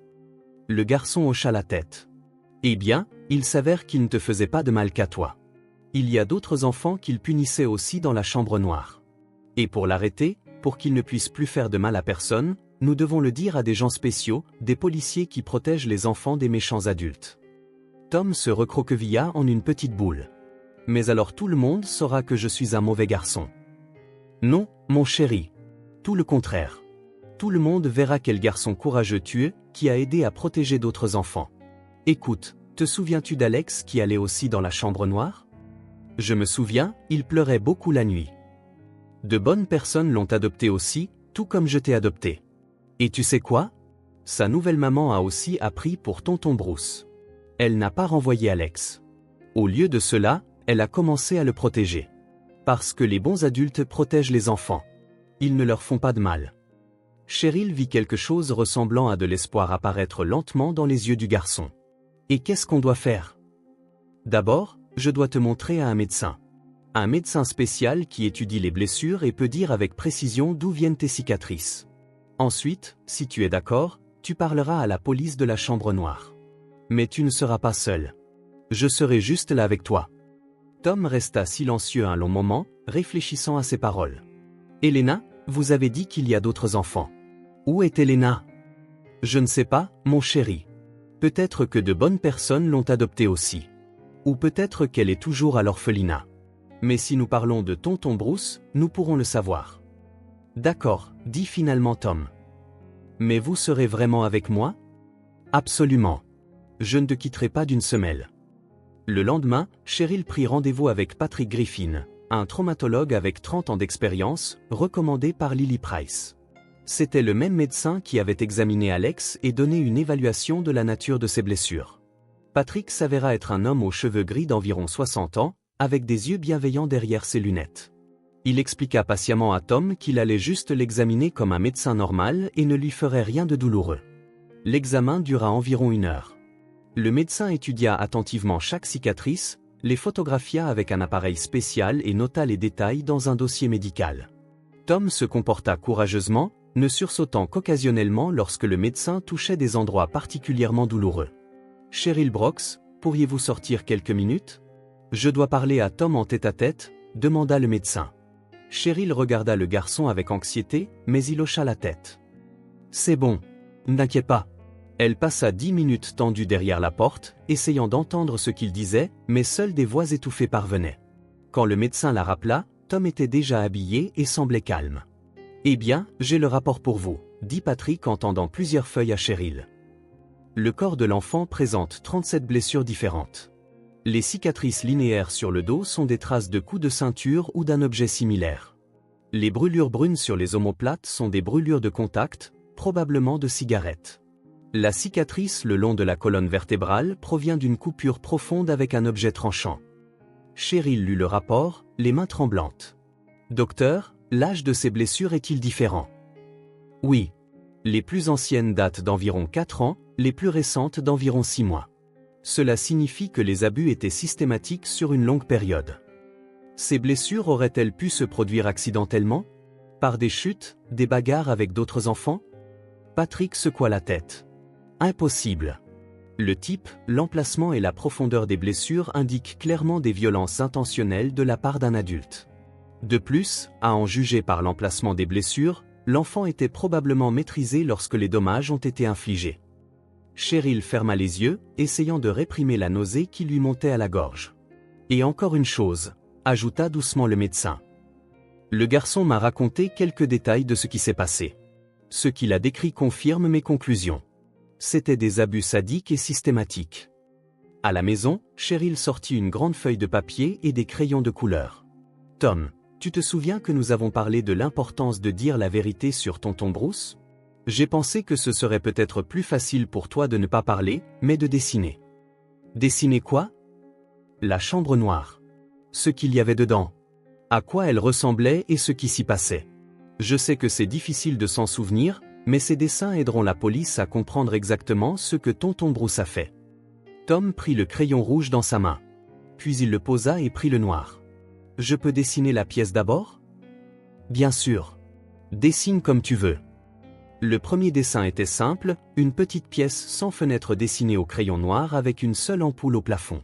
Le garçon hocha la tête. « Eh bien, il s'avère qu'il ne te faisait pas de mal qu'à toi. Il y a d'autres enfants qu'il punissait aussi dans la chambre noire. Et pour l'arrêter, pour qu'il ne puisse plus faire de mal à personne, nous devons le dire à des gens spéciaux, des policiers qui protègent les enfants des méchants adultes. » Tom se recroquevilla en une petite boule. « Mais alors tout le monde saura que je suis un mauvais garçon. »« Non, mon chéri. Tout le contraire. Tout le monde verra quel garçon courageux tu es, qui a aidé à protéger d'autres enfants. Écoute, te souviens-tu d'Alex qui allait aussi dans la chambre noire? Je me souviens, il pleurait beaucoup la nuit. De bonnes personnes l'ont adopté aussi, tout comme je t'ai adopté. Et tu sais quoi? Sa nouvelle maman a aussi appris pour tonton Bruce. Elle n'a pas renvoyé Alex. Au lieu de cela, elle a commencé à le protéger. Parce que les bons adultes protègent les enfants. Ils ne leur font pas de mal. » Cheryl vit quelque chose ressemblant à de l'espoir apparaître lentement dans les yeux du garçon. « Et qu'est-ce qu'on doit faire? » D'abord, je dois te montrer à un médecin. Un médecin spécial qui étudie les blessures et peut dire avec précision d'où viennent tes cicatrices. Ensuite, si tu es d'accord, tu parleras à la police de la chambre noire. Mais tu ne seras pas seul. Je serai juste là avec toi. Tom resta silencieux un long moment, réfléchissant à ses paroles. « Elena, vous avez dit qu'il y a d'autres enfants. Où est Elena? » « Je ne sais pas, mon chéri. Peut-être que de bonnes personnes l'ont adoptée aussi. Ou peut-être qu'elle est toujours à l'orphelinat. Mais si nous parlons de tonton Bruce, nous pourrons le savoir. »« D'accord, » dit finalement Tom. « Mais vous serez vraiment avec moi? »« Absolument. Je ne te quitterai pas d'une semelle. » Le lendemain, Cheryl prit rendez-vous avec Patrick Griffin, un traumatologue avec 30 ans d'expérience, recommandé par Lily Price. C'était le même médecin qui avait examiné Alex et donné une évaluation de la nature de ses blessures. Patrick s'avéra être un homme aux cheveux gris d'environ 60 ans, avec des yeux bienveillants derrière ses lunettes. Il expliqua patiemment à Tom qu'il allait juste l'examiner comme un médecin normal et ne lui ferait rien de douloureux. L'examen dura environ 1 heure. Le médecin étudia attentivement chaque cicatrice, les photographia avec un appareil spécial et nota les détails dans un dossier médical. Tom se comporta courageusement, ne sursautant qu'occasionnellement lorsque le médecin touchait des endroits particulièrement douloureux. « Cheryl Brooks, pourriez-vous sortir quelques minutes? Je dois parler à Tom en tête-à-tête, demanda le médecin. Cheryl regarda le garçon avec anxiété, mais il hocha la tête. « C'est bon. N'inquiète pas. » Elle passa 10 minutes tendue derrière la porte, essayant d'entendre ce qu'il disait, mais seules des voix étouffées parvenaient. Quand le médecin la rappela, Tom était déjà habillé et semblait calme. « Eh bien, j'ai le rapport pour vous, » dit Patrick en tendant plusieurs feuilles à Cheryl. Le corps de l'enfant présente 37 blessures différentes. Les cicatrices linéaires sur le dos sont des traces de coups de ceinture ou d'un objet similaire. Les brûlures brunes sur les omoplates sont des brûlures de contact, probablement de cigarettes. La cicatrice le long de la colonne vertébrale provient d'une coupure profonde avec un objet tranchant. Cheryl lut le rapport, les mains tremblantes. Docteur, l'âge de ces blessures est-il différent? Oui. Les plus anciennes datent d'environ 4 ans, les plus récentes d'environ 6 mois. Cela signifie que les abus étaient systématiques sur une longue période. Ces blessures auraient-elles pu se produire accidentellement? Par des chutes, des bagarres avec d'autres enfants? Patrick secoua la tête. Impossible. Le type, l'emplacement et la profondeur des blessures indiquent clairement des violences intentionnelles de la part d'un adulte. De plus, à en juger par l'emplacement des blessures, l'enfant était probablement maîtrisé lorsque les dommages ont été infligés. Cheryl ferma les yeux, essayant de réprimer la nausée qui lui montait à la gorge. Et encore une chose, ajouta doucement le médecin. Le garçon m'a raconté quelques détails de ce qui s'est passé. Ce qu'il a décrit confirme mes conclusions. C'étaient des abus sadiques et systématiques. À la maison, Cheryl sortit une grande feuille de papier et des crayons de couleur. Tom, tu te souviens que nous avons parlé de l'importance de dire la vérité sur tonton Bruce? J'ai pensé que ce serait peut-être plus facile pour toi de ne pas parler, mais de dessiner. Dessiner quoi? La chambre noire. Ce qu'il y avait dedans. À quoi elle ressemblait et ce qui s'y passait. Je sais que c'est difficile de s'en souvenir, mais ces dessins aideront la police à comprendre exactement ce que tonton Bruce a fait. Tom prit le crayon rouge dans sa main. Puis il le posa et prit le noir. Je peux dessiner la pièce d'abord? Bien sûr. Dessine comme tu veux. Le premier dessin était simple, une petite pièce sans fenêtre dessinée au crayon noir avec une seule ampoule au plafond.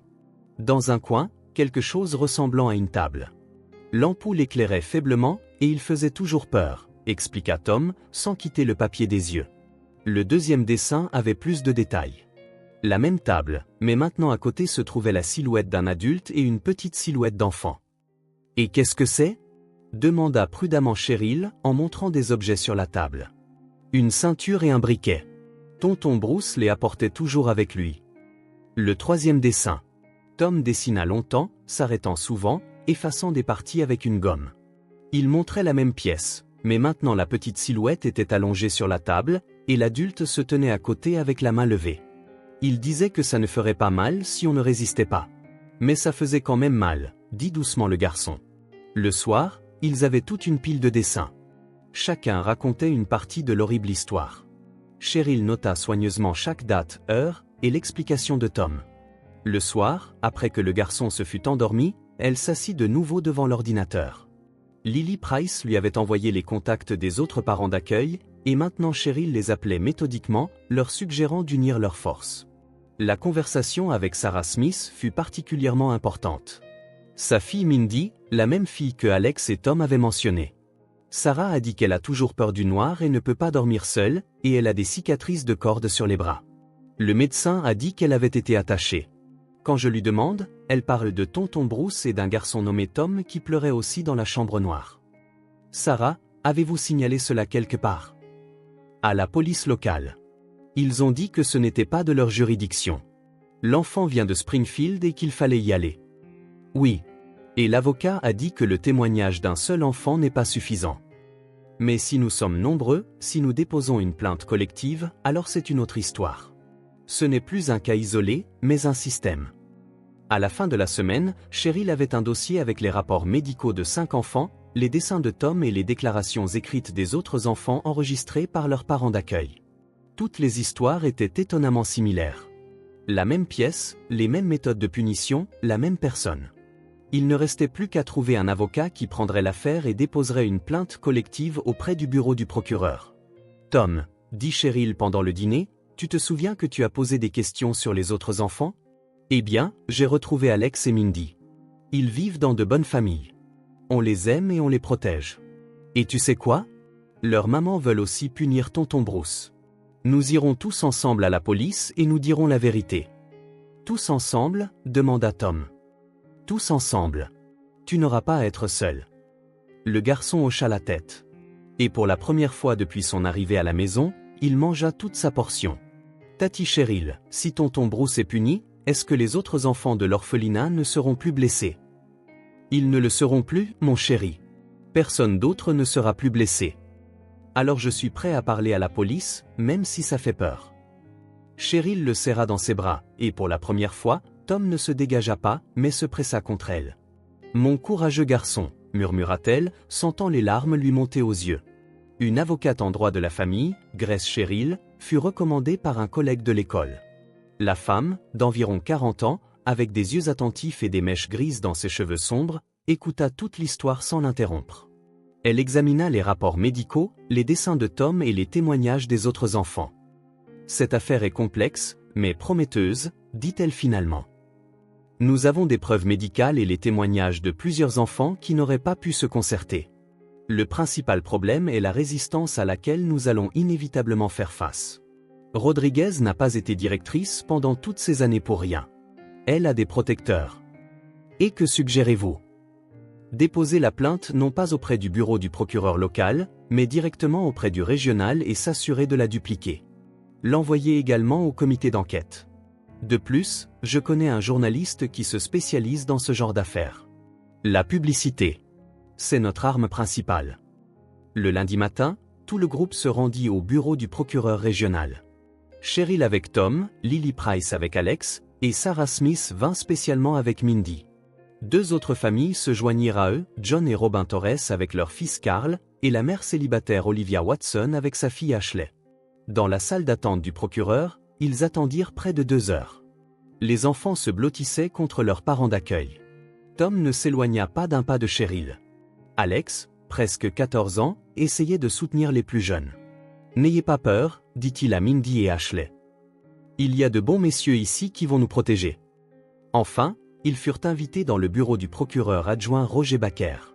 Dans un coin, quelque chose ressemblant à une table. L'ampoule éclairait faiblement, et il faisait toujours peur, expliqua Tom, sans quitter le papier des yeux. Le deuxième dessin avait plus de détails. La même table, mais maintenant à côté se trouvait la silhouette d'un adulte et une petite silhouette d'enfant. « Et qu'est-ce que c'est » demanda prudemment Cheryl en montrant des objets sur la table. Une ceinture et un briquet. Tonton Bruce les apportait toujours avec lui. Le troisième dessin. Tom dessina longtemps, s'arrêtant souvent, effaçant des parties avec une gomme. Il montrait la même pièce, mais maintenant la petite silhouette était allongée sur la table, et l'adulte se tenait à côté avec la main levée. Il disait que ça ne ferait pas mal si on ne résistait pas. Mais ça faisait quand même mal, dit doucement le garçon. Le soir, ils avaient toute une pile de dessins. Chacun racontait une partie de l'horrible histoire. Cheryl nota soigneusement chaque date, heure, et l'explication de Tom. Le soir, après que le garçon se fut endormi, elle s'assit de nouveau devant l'ordinateur. Lily Price lui avait envoyé les contacts des autres parents d'accueil, et maintenant Cheryl les appelait méthodiquement, leur suggérant d'unir leurs forces. La conversation avec Sarah Smith fut particulièrement importante. Sa fille Mindy, la même fille que Alex et Tom avaient mentionnée. Sarah a dit qu'elle a toujours peur du noir et ne peut pas dormir seule, et elle a des cicatrices de corde sur les bras. Le médecin a dit qu'elle avait été attachée. Quand je lui demande, elle parle de tonton Bruce et d'un garçon nommé Tom qui pleurait aussi dans la chambre noire. Sarah, avez-vous signalé cela quelque part? À la police locale. Ils ont dit que ce n'était pas de leur juridiction. L'enfant vient de Springfield et qu'il fallait y aller. Oui. Et l'avocat a dit que le témoignage d'un seul enfant n'est pas suffisant. Mais si nous sommes nombreux, si nous déposons une plainte collective, alors c'est une autre histoire. Ce n'est plus un cas isolé, mais un système. À la fin de la semaine, Cheryl avait un dossier avec les rapports médicaux de 5 enfants, les dessins de Tom et les déclarations écrites des autres enfants enregistrés par leurs parents d'accueil. Toutes les histoires étaient étonnamment similaires. La même pièce, les mêmes méthodes de punition, la même personne. Il ne restait plus qu'à trouver un avocat qui prendrait l'affaire et déposerait une plainte collective auprès du bureau du procureur. Tom, dit Cheryl pendant le dîner, tu te souviens que tu as posé des questions sur les autres enfants? Eh bien, j'ai retrouvé Alex et Mindy. Ils vivent dans de bonnes familles. On les aime et on les protège. Et tu sais quoi? Leurs mamans veulent aussi punir tonton Bruce. Nous irons tous ensemble à la police et nous dirons la vérité. Tous ensemble? Demanda Tom. Tous ensemble. Tu n'auras pas à être seul. Le garçon hocha la tête. Et pour la première fois depuis son arrivée à la maison, il mangea toute sa portion. Tati Cheryl, si tonton Bruce est puni, est-ce que les autres enfants de l'orphelinat ne seront plus blessés? Ils ne le seront plus, mon chéri. Personne d'autre ne sera plus blessé. Alors je suis prêt à parler à la police, même si ça fait peur. Cheryl le serra dans ses bras, et pour la première fois, Tom ne se dégagea pas, mais se pressa contre elle. « Mon courageux garçon », murmura-t-elle, sentant les larmes lui monter aux yeux. Une avocate en droit de la famille, Grace Cheryl, fut recommandée par un collègue de l'école. La femme, d'environ 40 ans, avec des yeux attentifs et des mèches grises dans ses cheveux sombres, écouta toute l'histoire sans l'interrompre. Elle examina les rapports médicaux, les dessins de Tom et les témoignages des autres enfants. « Cette affaire est complexe, mais prometteuse, dit-elle finalement. Nous avons des preuves médicales et les témoignages de plusieurs enfants qui n'auraient pas pu se concerter. Le principal problème est la résistance à laquelle nous allons inévitablement faire face. Rodriguez n'a pas été directrice pendant toutes ces années pour rien. Elle a des protecteurs. Et que suggérez-vous ? Déposer la plainte non pas auprès du bureau du procureur local, mais directement auprès du régional et s'assurer de la dupliquer. L'envoyer également au comité d'enquête. De plus, je connais un journaliste qui se spécialise dans ce genre d'affaires. La publicité. C'est notre arme principale. Le lundi matin, tout le groupe se rendit au bureau du procureur régional. Cheryl avec Tom, Lily Price avec Alex, et Sarah Smith vint spécialement avec Mindy. 2 autres familles se joignirent à eux, John et Robin Torres avec leur fils Carl, et la mère célibataire Olivia Watson avec sa fille Ashley. Dans la salle d'attente du procureur, ils attendirent près de 2 heures. Les enfants se blottissaient contre leurs parents d'accueil. Tom ne s'éloigna pas d'un pas de Cheryl. Alex, presque 14 ans, essayait de soutenir les plus jeunes. « N'ayez pas peur, dit-il à Mindy et Ashley. Il y a de bons messieurs ici qui vont nous protéger. » Enfin, ils furent invités dans le bureau du procureur adjoint Roger Baker.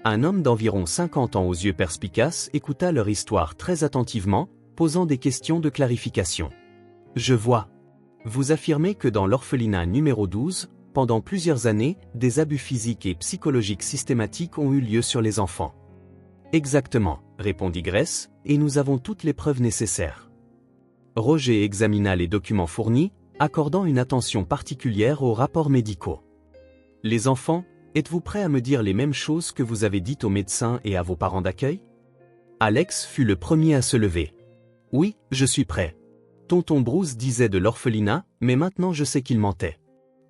Un homme d'environ 50 ans aux yeux perspicaces écouta leur histoire très attentivement, posant des questions de clarification. « Je vois. Vous affirmez que dans l'orphelinat numéro 12, pendant plusieurs années, des abus physiques et psychologiques systématiques ont eu lieu sur les enfants. » « Exactement, répondit Grace, et nous avons toutes les preuves nécessaires. » Roger examina les documents fournis, accordant une attention particulière aux rapports médicaux. « Les enfants, êtes-vous prêts à me dire les mêmes choses que vous avez dites aux médecins et à vos parents d'accueil ?» Alex fut le premier à se lever. « Oui, je suis prêt. Tonton Bruce disait de l'orphelinat, mais maintenant je sais qu'il mentait.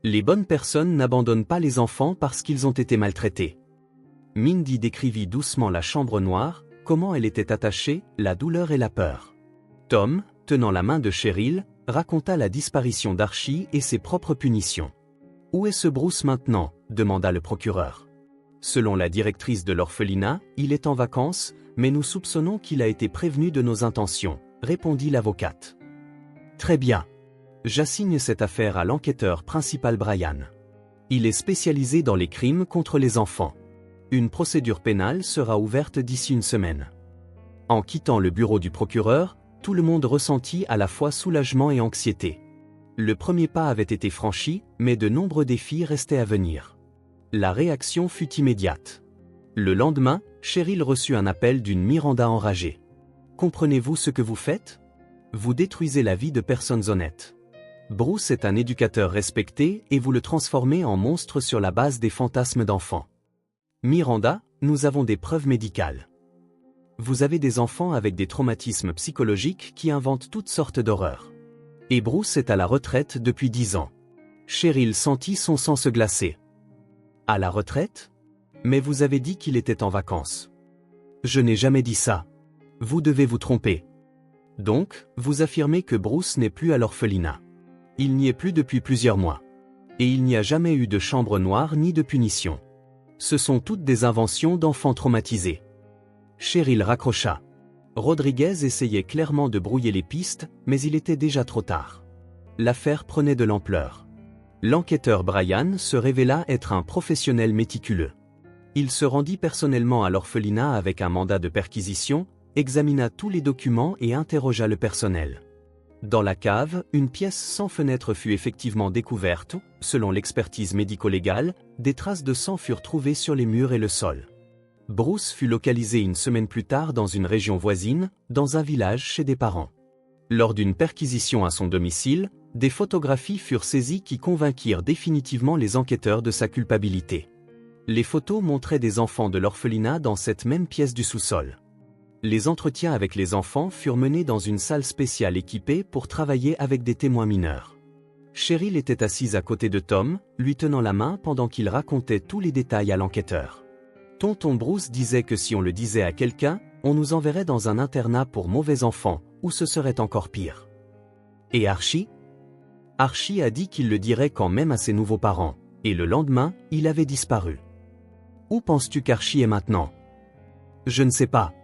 Les bonnes personnes n'abandonnent pas les enfants parce qu'ils ont été maltraités. » Mindy décrivit doucement la chambre noire, comment elle était attachée, la douleur et la peur. Tom, tenant la main de Cheryl, raconta la disparition d'Archie et ses propres punitions. « Où est ce Bruce maintenant » demanda le procureur. Selon la directrice de l'orphelinat, il est en vacances, mais nous soupçonnons qu'il a été prévenu de nos intentions, répondit l'avocate. Très bien. J'assigne cette affaire à l'enquêteur principal Brian. Il est spécialisé dans les crimes contre les enfants. Une procédure pénale sera ouverte d'ici une semaine. En quittant le bureau du procureur, tout le monde ressentit à la fois soulagement et anxiété. Le premier pas avait été franchi, mais de nombreux défis restaient à venir. La réaction fut immédiate. Le lendemain, Cheryl reçut un appel d'une Miranda enragée. « Comprenez-vous ce que vous faites ? Vous détruisez la vie de personnes honnêtes. Bruce est un éducateur respecté et vous le transformez en monstre sur la base des fantasmes d'enfants. Miranda, nous avons des preuves médicales. Vous avez des enfants avec des traumatismes psychologiques qui inventent toutes sortes d'horreurs. Et Bruce est à la retraite depuis 10 ans. » Cheryl sentit son sang se glacer. « À la retraite ? Mais vous avez dit qu'il était en vacances. »« Je n'ai jamais dit ça. Vous devez vous tromper. Donc, vous affirmez que Bruce n'est plus à l'orphelinat. Il n'y est plus depuis plusieurs mois. Et il n'y a jamais eu de chambre noire ni de punition. Ce sont toutes des inventions d'enfants traumatisés. » Cheryl raccrocha. Rodriguez essayait clairement de brouiller les pistes, mais il était déjà trop tard. L'affaire prenait de l'ampleur. L'enquêteur Brian se révéla être un professionnel méticuleux. Il se rendit personnellement à l'orphelinat avec un mandat de perquisition, examina tous les documents et interrogea le personnel. Dans la cave, une pièce sans fenêtre fut effectivement découverte. Selon l'expertise médico-légale, des traces de sang furent trouvées sur les murs et le sol. Bruce fut localisé une semaine plus tard dans une région voisine, dans un village chez des parents. Lors d'une perquisition à son domicile, des photographies furent saisies qui convainquirent définitivement les enquêteurs de sa culpabilité. Les photos montraient des enfants de l'orphelinat dans cette même pièce du sous-sol. Les entretiens avec les enfants furent menés dans une salle spéciale équipée pour travailler avec des témoins mineurs. Cheryl était assise à côté de Tom, lui tenant la main pendant qu'il racontait tous les détails à l'enquêteur. Tonton Bruce disait que si on le disait à quelqu'un, on nous enverrait dans un internat pour mauvais enfants, ou ce serait encore pire. Et Archie? Archie a dit qu'il le dirait quand même à ses nouveaux parents, et le lendemain, il avait disparu. Où penses-tu qu'Archie est maintenant? Je ne sais pas.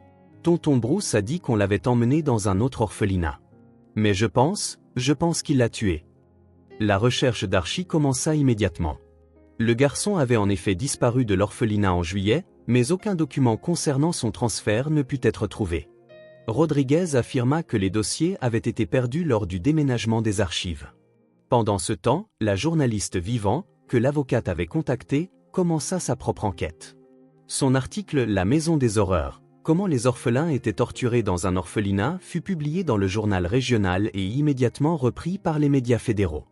Tonton Bruce a dit qu'on l'avait emmené dans un autre orphelinat. Mais je pense qu'il l'a tué. La recherche d'Archie commença immédiatement. Le garçon avait en effet disparu de l'orphelinat en juillet, mais aucun document concernant son transfert ne put être trouvé. Rodriguez affirma que les dossiers avaient été perdus lors du déménagement des archives. Pendant ce temps, la journaliste Vivant, que l'avocate avait contactée, commença sa propre enquête. Son article « La maison des horreurs », comment les orphelins étaient torturés dans un orphelinat, fut publié dans le journal régional et immédiatement repris par les médias fédéraux.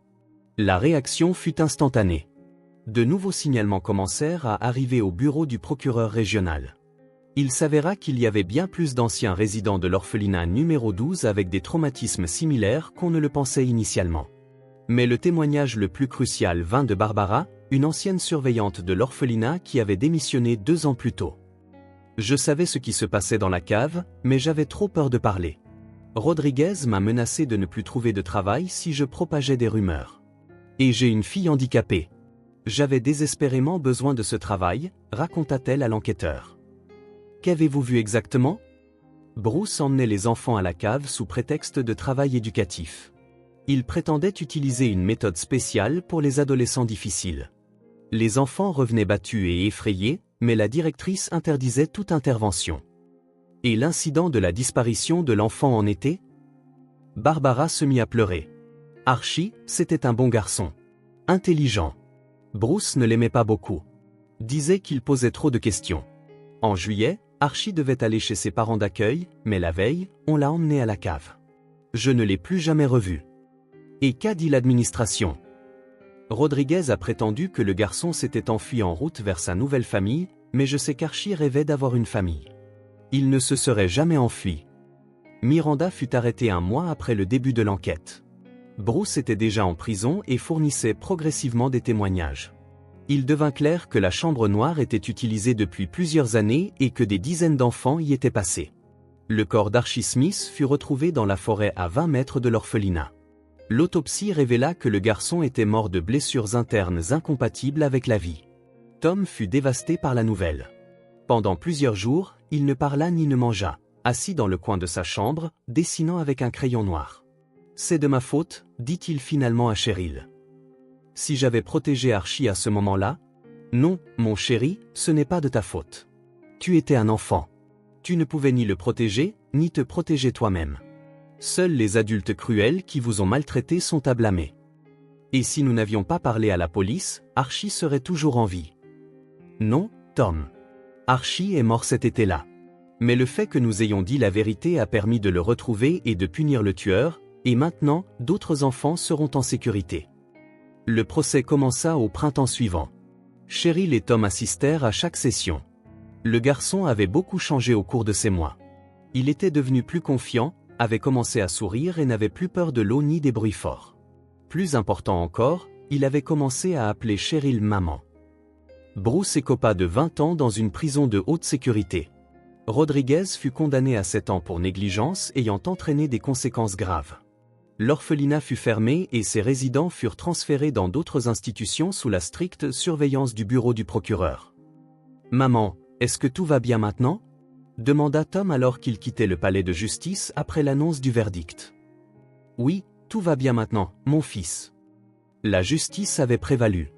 La réaction fut instantanée. De nouveaux signalements commencèrent à arriver au bureau du procureur régional. Il s'avéra qu'il y avait bien plus d'anciens résidents de l'orphelinat numéro 12 avec des traumatismes similaires qu'on ne le pensait initialement. Mais le témoignage le plus crucial vint de Barbara, une ancienne surveillante de l'orphelinat qui avait démissionné 2 ans plus tôt. Je savais ce qui se passait dans la cave, mais j'avais trop peur de parler. Rodriguez m'a menacé de ne plus trouver de travail si je propageais des rumeurs. Et j'ai une fille handicapée. J'avais désespérément besoin de ce travail, raconta-t-elle à l'enquêteur. Qu'avez-vous vu exactement? Bruce emmenait les enfants à la cave sous prétexte de travail éducatif. Il prétendait utiliser une méthode spéciale pour les adolescents difficiles. Les enfants revenaient battus et effrayés, mais la directrice interdisait toute intervention. Et l'incident de la disparition de l'enfant en était? Barbara se mit à pleurer. Archie, c'était un bon garçon. Intelligent. Bruce ne l'aimait pas beaucoup. Disait qu'il posait trop de questions. En juillet, Archie devait aller chez ses parents d'accueil, mais la veille, on l'a emmené à la cave. Je ne l'ai plus jamais revu. Et qu'a dit l'administration? Rodriguez a prétendu que le garçon s'était enfui en route vers sa nouvelle famille, mais je sais qu'Archie rêvait d'avoir une famille. Il ne se serait jamais enfui. Miranda fut arrêtée 1 mois après le début de l'enquête. Bruce était déjà en prison et fournissait progressivement des témoignages. Il devint clair que la chambre noire était utilisée depuis plusieurs années et que des dizaines d'enfants y étaient passés. Le corps d'Archie Smith fut retrouvé dans la forêt à 20 mètres de l'orphelinat. L'autopsie révéla que le garçon était mort de blessures internes incompatibles avec la vie. Tom fut dévasté par la nouvelle. Pendant plusieurs jours, il ne parla ni ne mangea, assis dans le coin de sa chambre, dessinant avec un crayon noir. « C'est de ma faute », dit-il finalement à Cheryl. « Si j'avais protégé Archie à ce moment-là ?»« Non, mon chéri, ce n'est pas de ta faute. Tu étais un enfant. Tu ne pouvais ni le protéger, ni te protéger toi-même. Seuls les adultes cruels qui vous ont maltraité sont à blâmer. Et si nous n'avions pas parlé à la police, Archie serait toujours en vie. » Non, Tom. Archie est mort cet été-là. Mais le fait que nous ayons dit la vérité a permis de le retrouver et de punir le tueur, et maintenant, d'autres enfants seront en sécurité. Le procès commença au printemps suivant. Cheryl et Tom assistèrent à chaque session. Le garçon avait beaucoup changé au cours de ces mois. Il était devenu plus confiant, avait commencé à sourire et n'avait plus peur de l'eau ni des bruits forts. Plus important encore, il avait commencé à appeler Cheryl maman. Bruce écopa de 20 ans dans une prison de haute sécurité. Rodriguez fut condamné à 7 ans pour négligence ayant entraîné des conséquences graves. L'orphelinat fut fermé et ses résidents furent transférés dans d'autres institutions sous la stricte surveillance du bureau du procureur. « Maman, est-ce que tout va bien maintenant ?» demanda Tom alors qu'il quittait le palais de justice après l'annonce du verdict. « Oui, tout va bien maintenant, mon fils. » La justice avait prévalu.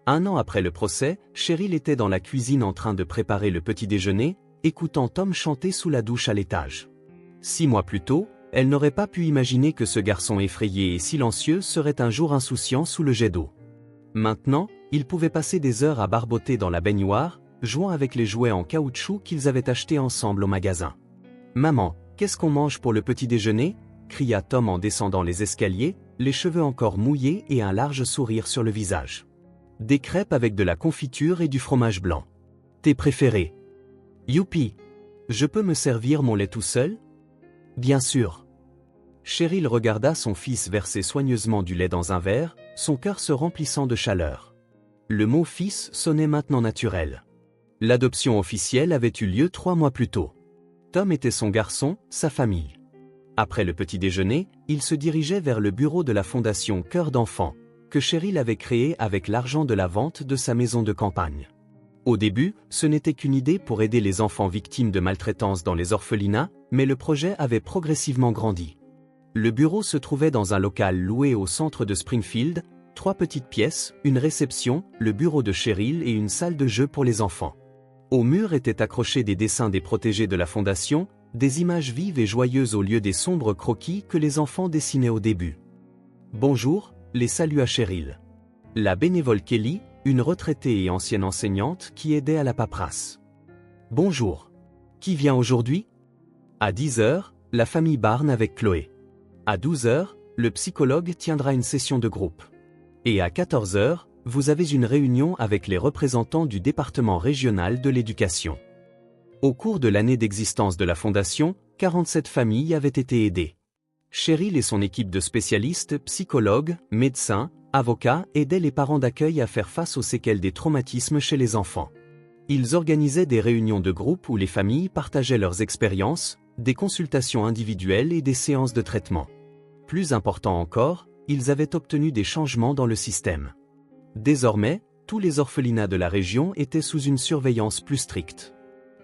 1 an après le procès, Cheryl était dans la cuisine en train de préparer le petit déjeuner, écoutant Tom chanter sous la douche à l'étage. 6 mois plus tôt, elle n'aurait pas pu imaginer que ce garçon effrayé et silencieux serait un jour insouciant sous le jet d'eau. Maintenant, il pouvait passer des heures à barboter dans la baignoire, jouant avec les jouets en caoutchouc qu'ils avaient achetés ensemble au magasin. « Maman, qu'est-ce qu'on mange pour le petit déjeuner ?» cria Tom en descendant les escaliers, les cheveux encore mouillés et un large sourire sur le visage. « Des crêpes avec de la confiture et du fromage blanc. Tes préférés. » « Youpi !» Je peux me servir mon lait tout seul? Bien sûr. Cheryl regarda son fils verser soigneusement du lait dans un verre, son cœur se remplissant de chaleur. Le mot fils sonnait maintenant naturel. L'adoption officielle avait eu lieu 3 mois plus tôt. Tom était son garçon, sa famille. Après le petit déjeuner, il se dirigeait vers le bureau de la fondation Cœur d'enfant, que Cheryl avait créé avec l'argent de la vente de sa maison de campagne. Au début, ce n'était qu'une idée pour aider les enfants victimes de maltraitance dans les orphelinats, mais le projet avait progressivement grandi. Le bureau se trouvait dans un local loué au centre de Springfield, 3 petites pièces, une réception, le bureau de Cheryl et une salle de jeu pour les enfants. Au mur étaient accrochés des dessins des protégés de la fondation, des images vives et joyeuses au lieu des sombres croquis que les enfants dessinaient au début. Bonjour, les salua Cheryl. La bénévole Kelly, une retraitée et ancienne enseignante qui aidait à la paperasse. Bonjour. Qui vient aujourd'hui? À 10 h, la famille Barnes avec Chloé. À 12 h, le psychologue tiendra une session de groupe. Et à 14 h, vous avez une réunion avec les représentants du département régional de l'éducation. Au cours de l'année d'existence de la fondation, 47 familles avaient été aidées. Cheryl et son équipe de spécialistes, psychologues, médecins, avocats aidaient les parents d'accueil à faire face aux séquelles des traumatismes chez les enfants. Ils organisaient des réunions de groupe où les familles partageaient leurs expériences, des consultations individuelles et des séances de traitement. Plus important encore, ils avaient obtenu des changements dans le système. Désormais, tous les orphelinats de la région étaient sous une surveillance plus stricte.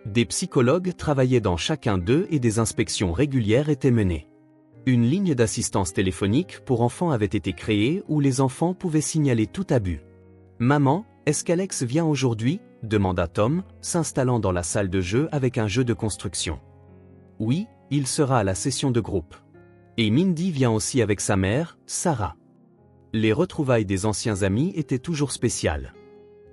Des psychologues travaillaient dans chacun d'eux et des inspections régulières étaient menées. Une ligne d'assistance téléphonique pour enfants avait été créée où les enfants pouvaient signaler tout abus. « Maman, est-ce qu'Alex vient aujourd'hui » demanda Tom, s'installant dans la salle de jeu avec un jeu de construction. « Oui, il sera à la session de groupe. Et Mindy vient aussi avec sa mère, Sarah. » Les retrouvailles des anciens amis étaient toujours spéciales.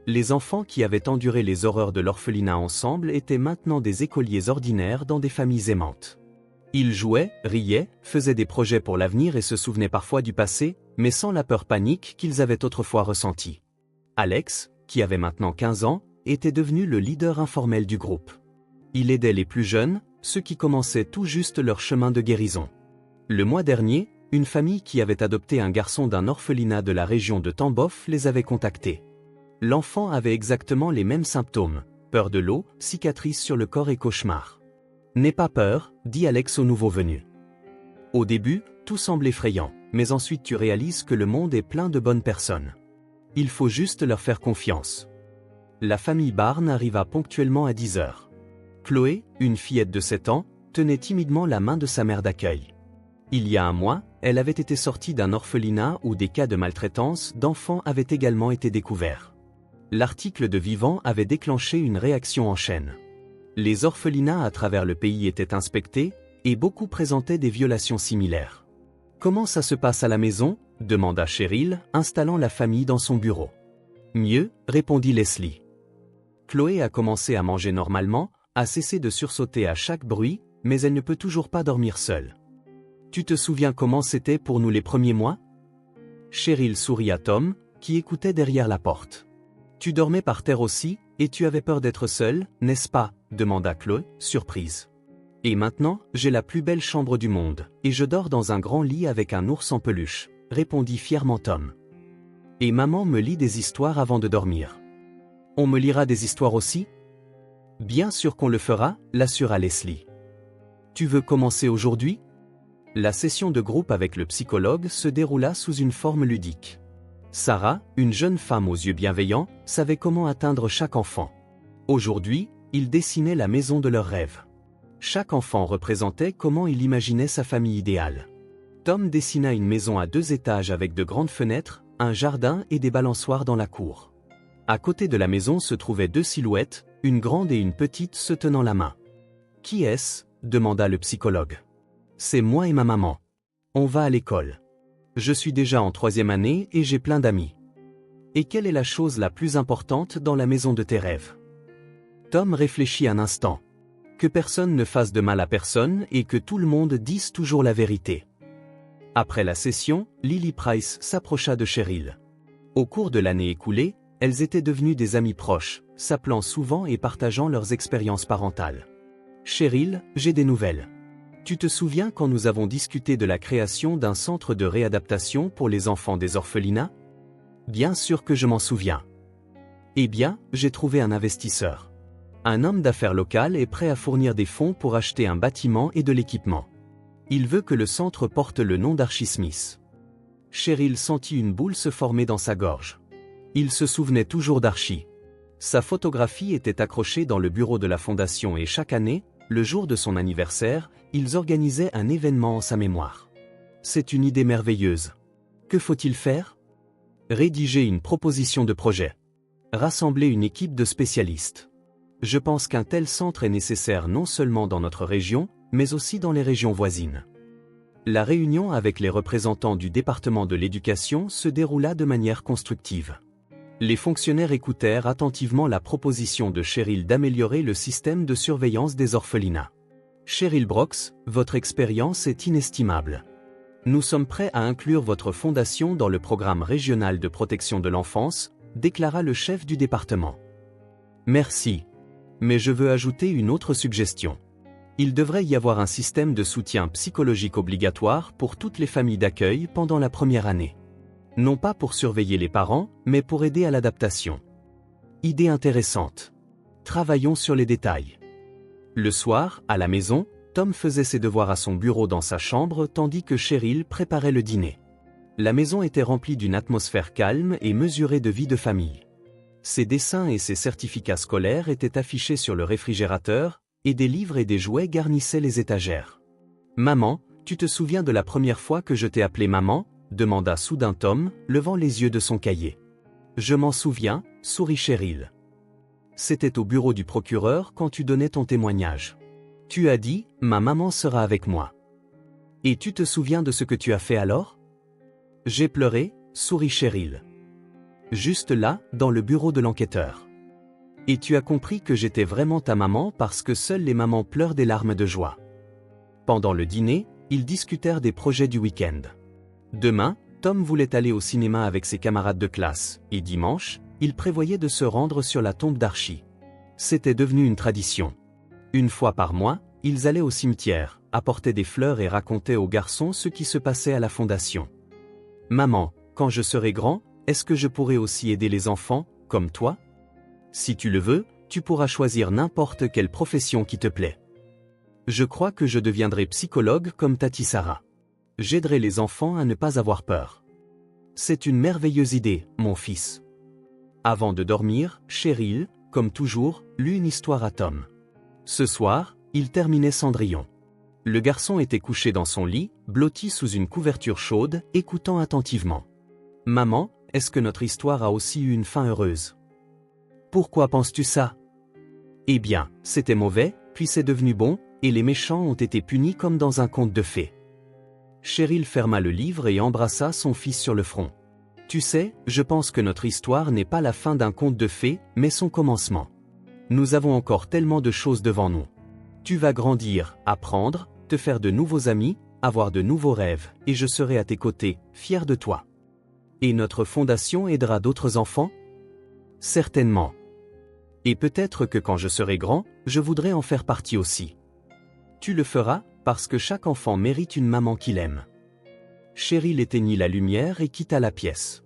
Les enfants qui avaient enduré les horreurs de l'orphelinat ensemble étaient maintenant des écoliers ordinaires dans des familles aimantes. Ils jouaient, riaient, faisaient des projets pour l'avenir et se souvenaient parfois du passé, mais sans la peur panique qu'ils avaient autrefois ressentie. Alex, qui avait maintenant 15 ans, était devenu le leader informel du groupe. Il aidait les plus jeunes, ceux qui commençaient tout juste leur chemin de guérison. Le mois dernier, une famille qui avait adopté un garçon d'un orphelinat de la région de Tamboff les avait contactés. L'enfant avait exactement les mêmes symptômes, peur de l'eau, cicatrices sur le corps et cauchemar. « N'aie pas peur », dit Alex au nouveau venu. Au début, tout semble effrayant, mais ensuite tu réalises que le monde est plein de bonnes personnes. Il faut juste leur faire confiance. La famille Barnes arriva ponctuellement à 10 h. Chloé, une fillette de 7 ans, tenait timidement la main de sa mère d'accueil. Il y a un mois, elle avait été sortie d'un orphelinat où des cas de maltraitance d'enfants avaient également été découverts. L'article de Vivant avait déclenché une réaction en chaîne. Les orphelinats à travers le pays étaient inspectés, et beaucoup présentaient des violations similaires. « Comment ça se passe à la maison » demanda Cheryl, installant la famille dans son bureau. « Mieux » répondit Leslie. Chloé a commencé à manger normalement, a cessé de sursauter à chaque bruit, mais elle ne peut toujours pas dormir seule. « Tu te souviens comment c'était pour nous les premiers mois » Cheryl sourit à Tom, qui écoutait derrière la porte. « Tu dormais par terre aussi, et tu avais peur d'être seule, n'est-ce pas » demanda Chloé, surprise. « Et maintenant, j'ai la plus belle chambre du monde, et je dors dans un grand lit avec un ours en peluche » répondit fièrement Tom. « Et maman me lit des histoires avant de dormir. »« On me lira des histoires aussi ?»« Bien sûr qu'on le fera » l'assura Leslie. « Tu veux commencer aujourd'hui ?» La session de groupe avec le psychologue se déroula sous une forme ludique. Sarah, une jeune femme aux yeux bienveillants, savait comment atteindre chaque enfant. Aujourd'hui, ils dessinaient la maison de leurs rêves. Chaque enfant représentait comment il imaginait sa famille idéale. Tom dessina une maison à 2 étages avec de grandes fenêtres, un jardin et des balançoires dans la cour. À côté de la maison se trouvaient 2 silhouettes, une grande et une petite se tenant la main. « Qui est-ce » demanda le psychologue. « C'est moi et ma maman. On va à l'école. Je suis déjà en 3e année et j'ai plein d'amis. Et quelle est la chose la plus importante dans la maison de tes rêves » Tom réfléchit un instant. Que personne ne fasse de mal à personne et que tout le monde dise toujours la vérité. Après la session, Lily Price s'approcha de Cheryl. Au cours de l'année écoulée, elles étaient devenues des amies proches, s'appelant souvent et partageant leurs expériences parentales. Cheryl, j'ai des nouvelles. Tu te souviens quand nous avons discuté de la création d'un centre de réadaptation pour les enfants des orphelinats? Bien sûr que je m'en souviens. Eh bien, j'ai trouvé un investisseur. Un homme d'affaires local est prêt à fournir des fonds pour acheter un bâtiment et de l'équipement. Il veut que le centre porte le nom d'Archie Smith. Cheryl sentit une boule se former dans sa gorge. Il se souvenait toujours d'Archie. Sa photographie était accrochée dans le bureau de la fondation et chaque année, le jour de son anniversaire, ils organisaient un événement en sa mémoire. C'est une idée merveilleuse. Que faut-il faire? Rédiger une proposition de projet. Rassembler une équipe de spécialistes. Je pense qu'un tel centre est nécessaire non seulement dans notre région, mais aussi dans les régions voisines. La réunion avec les représentants du département de l'éducation se déroula de manière constructive. Les fonctionnaires écoutèrent attentivement la proposition de Cheryl d'améliorer le système de surveillance des orphelinats. Cheryl Brooks, votre expérience est inestimable. Nous sommes prêts à inclure votre fondation dans le programme régional de protection de l'enfance, déclara le chef du département. Merci. Mais je veux ajouter une autre suggestion. Il devrait y avoir un système de soutien psychologique obligatoire pour toutes les familles d'accueil pendant la première année. Non pas pour surveiller les parents, mais pour aider à l'adaptation. Idée intéressante. Travaillons sur les détails. Le soir, à la maison, Tom faisait ses devoirs à son bureau dans sa chambre tandis que Cheryl préparait le dîner. La maison était remplie d'une atmosphère calme et mesurée de vie de famille. Ses dessins et ses certificats scolaires étaient affichés sur le réfrigérateur, et des livres et des jouets garnissaient les étagères. « Maman, tu te souviens de la première fois que je t'ai appelée maman ?» demanda soudain Tom, levant les yeux de son cahier. « Je m'en souviens, » sourit Cheryl. « C'était au bureau du procureur quand tu donnais ton témoignage. Tu as dit, ma maman sera avec moi. Et tu te souviens de ce que tu as fait alors? » J'ai pleuré, sourit Cheryl. Juste là, dans le bureau de l'enquêteur. Et tu as compris que j'étais vraiment ta maman parce que seules les mamans pleurent des larmes de joie. Pendant le dîner, ils discutèrent des projets du week-end. Demain, Tom voulait aller au cinéma avec ses camarades de classe, et dimanche, il prévoyait de se rendre sur la tombe d'Archie. C'était devenu une tradition. Une fois par mois, ils allaient au cimetière, apportaient des fleurs et racontaient aux garçons ce qui se passait à la fondation. « Maman, quand je serai grand, est-ce que je pourrai aussi aider les enfants, comme toi? Si tu le veux, tu pourras choisir n'importe quelle profession qui te plaît. Je crois que je deviendrai psychologue comme Tati Sarah. J'aiderai les enfants à ne pas avoir peur. C'est une merveilleuse idée, mon fils. » Avant de dormir, Cheryl, comme toujours, lut une histoire à Tom. Ce soir, il terminait Cendrillon. Le garçon était couché dans son lit, blotti sous une couverture chaude, écoutant attentivement. « Maman, est-ce que notre histoire a aussi eu une fin heureuse? » « Pourquoi penses-tu ça? » « Eh bien, c'était mauvais, puis c'est devenu bon, et les méchants ont été punis comme dans un conte de fées. » Cheryl ferma le livre et embrassa son fils sur le front. « Tu sais, je pense que notre histoire n'est pas la fin d'un conte de fées, mais son commencement. Nous avons encore tellement de choses devant nous. Tu vas grandir, apprendre, te faire de nouveaux amis, avoir de nouveaux rêves, et je serai à tes côtés, fier de toi. Et notre fondation aidera d'autres enfants? Certainement. Et peut-être que quand je serai grand, je voudrais en faire partie aussi. Tu le feras, parce que chaque enfant mérite une maman qu'il aime. » Cheryl éteignit la lumière et quitta la pièce.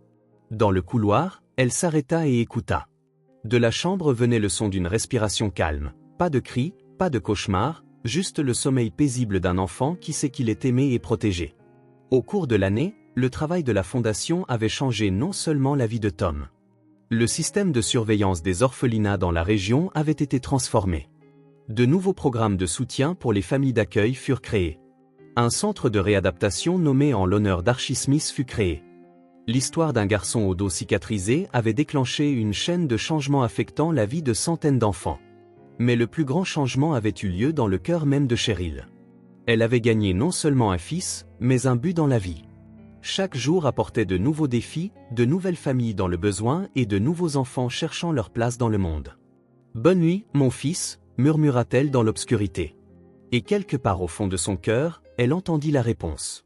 Dans le couloir, elle s'arrêta et écouta. De la chambre venait le son d'une respiration calme, pas de cris, pas de cauchemar, juste le sommeil paisible d'un enfant qui sait qu'il est aimé et protégé. Au cours de l'année, le travail de la fondation avait changé non seulement la vie de Tom. Le système de surveillance des orphelinats dans la région avait été transformé. De nouveaux programmes de soutien pour les familles d'accueil furent créés. Un centre de réadaptation nommé en l'honneur d'Archie Smith fut créé. L'histoire d'un garçon au dos cicatrisé avait déclenché une chaîne de changements affectant la vie de centaines d'enfants. Mais le plus grand changement avait eu lieu dans le cœur même de Cheryl. Elle avait gagné non seulement un fils, mais un but dans la vie. Chaque jour apportait de nouveaux défis, de nouvelles familles dans le besoin et de nouveaux enfants cherchant leur place dans le monde. « Bonne nuit, mon fils », murmura-t-elle dans l'obscurité. Et quelque part au fond de son cœur, elle entendit la réponse.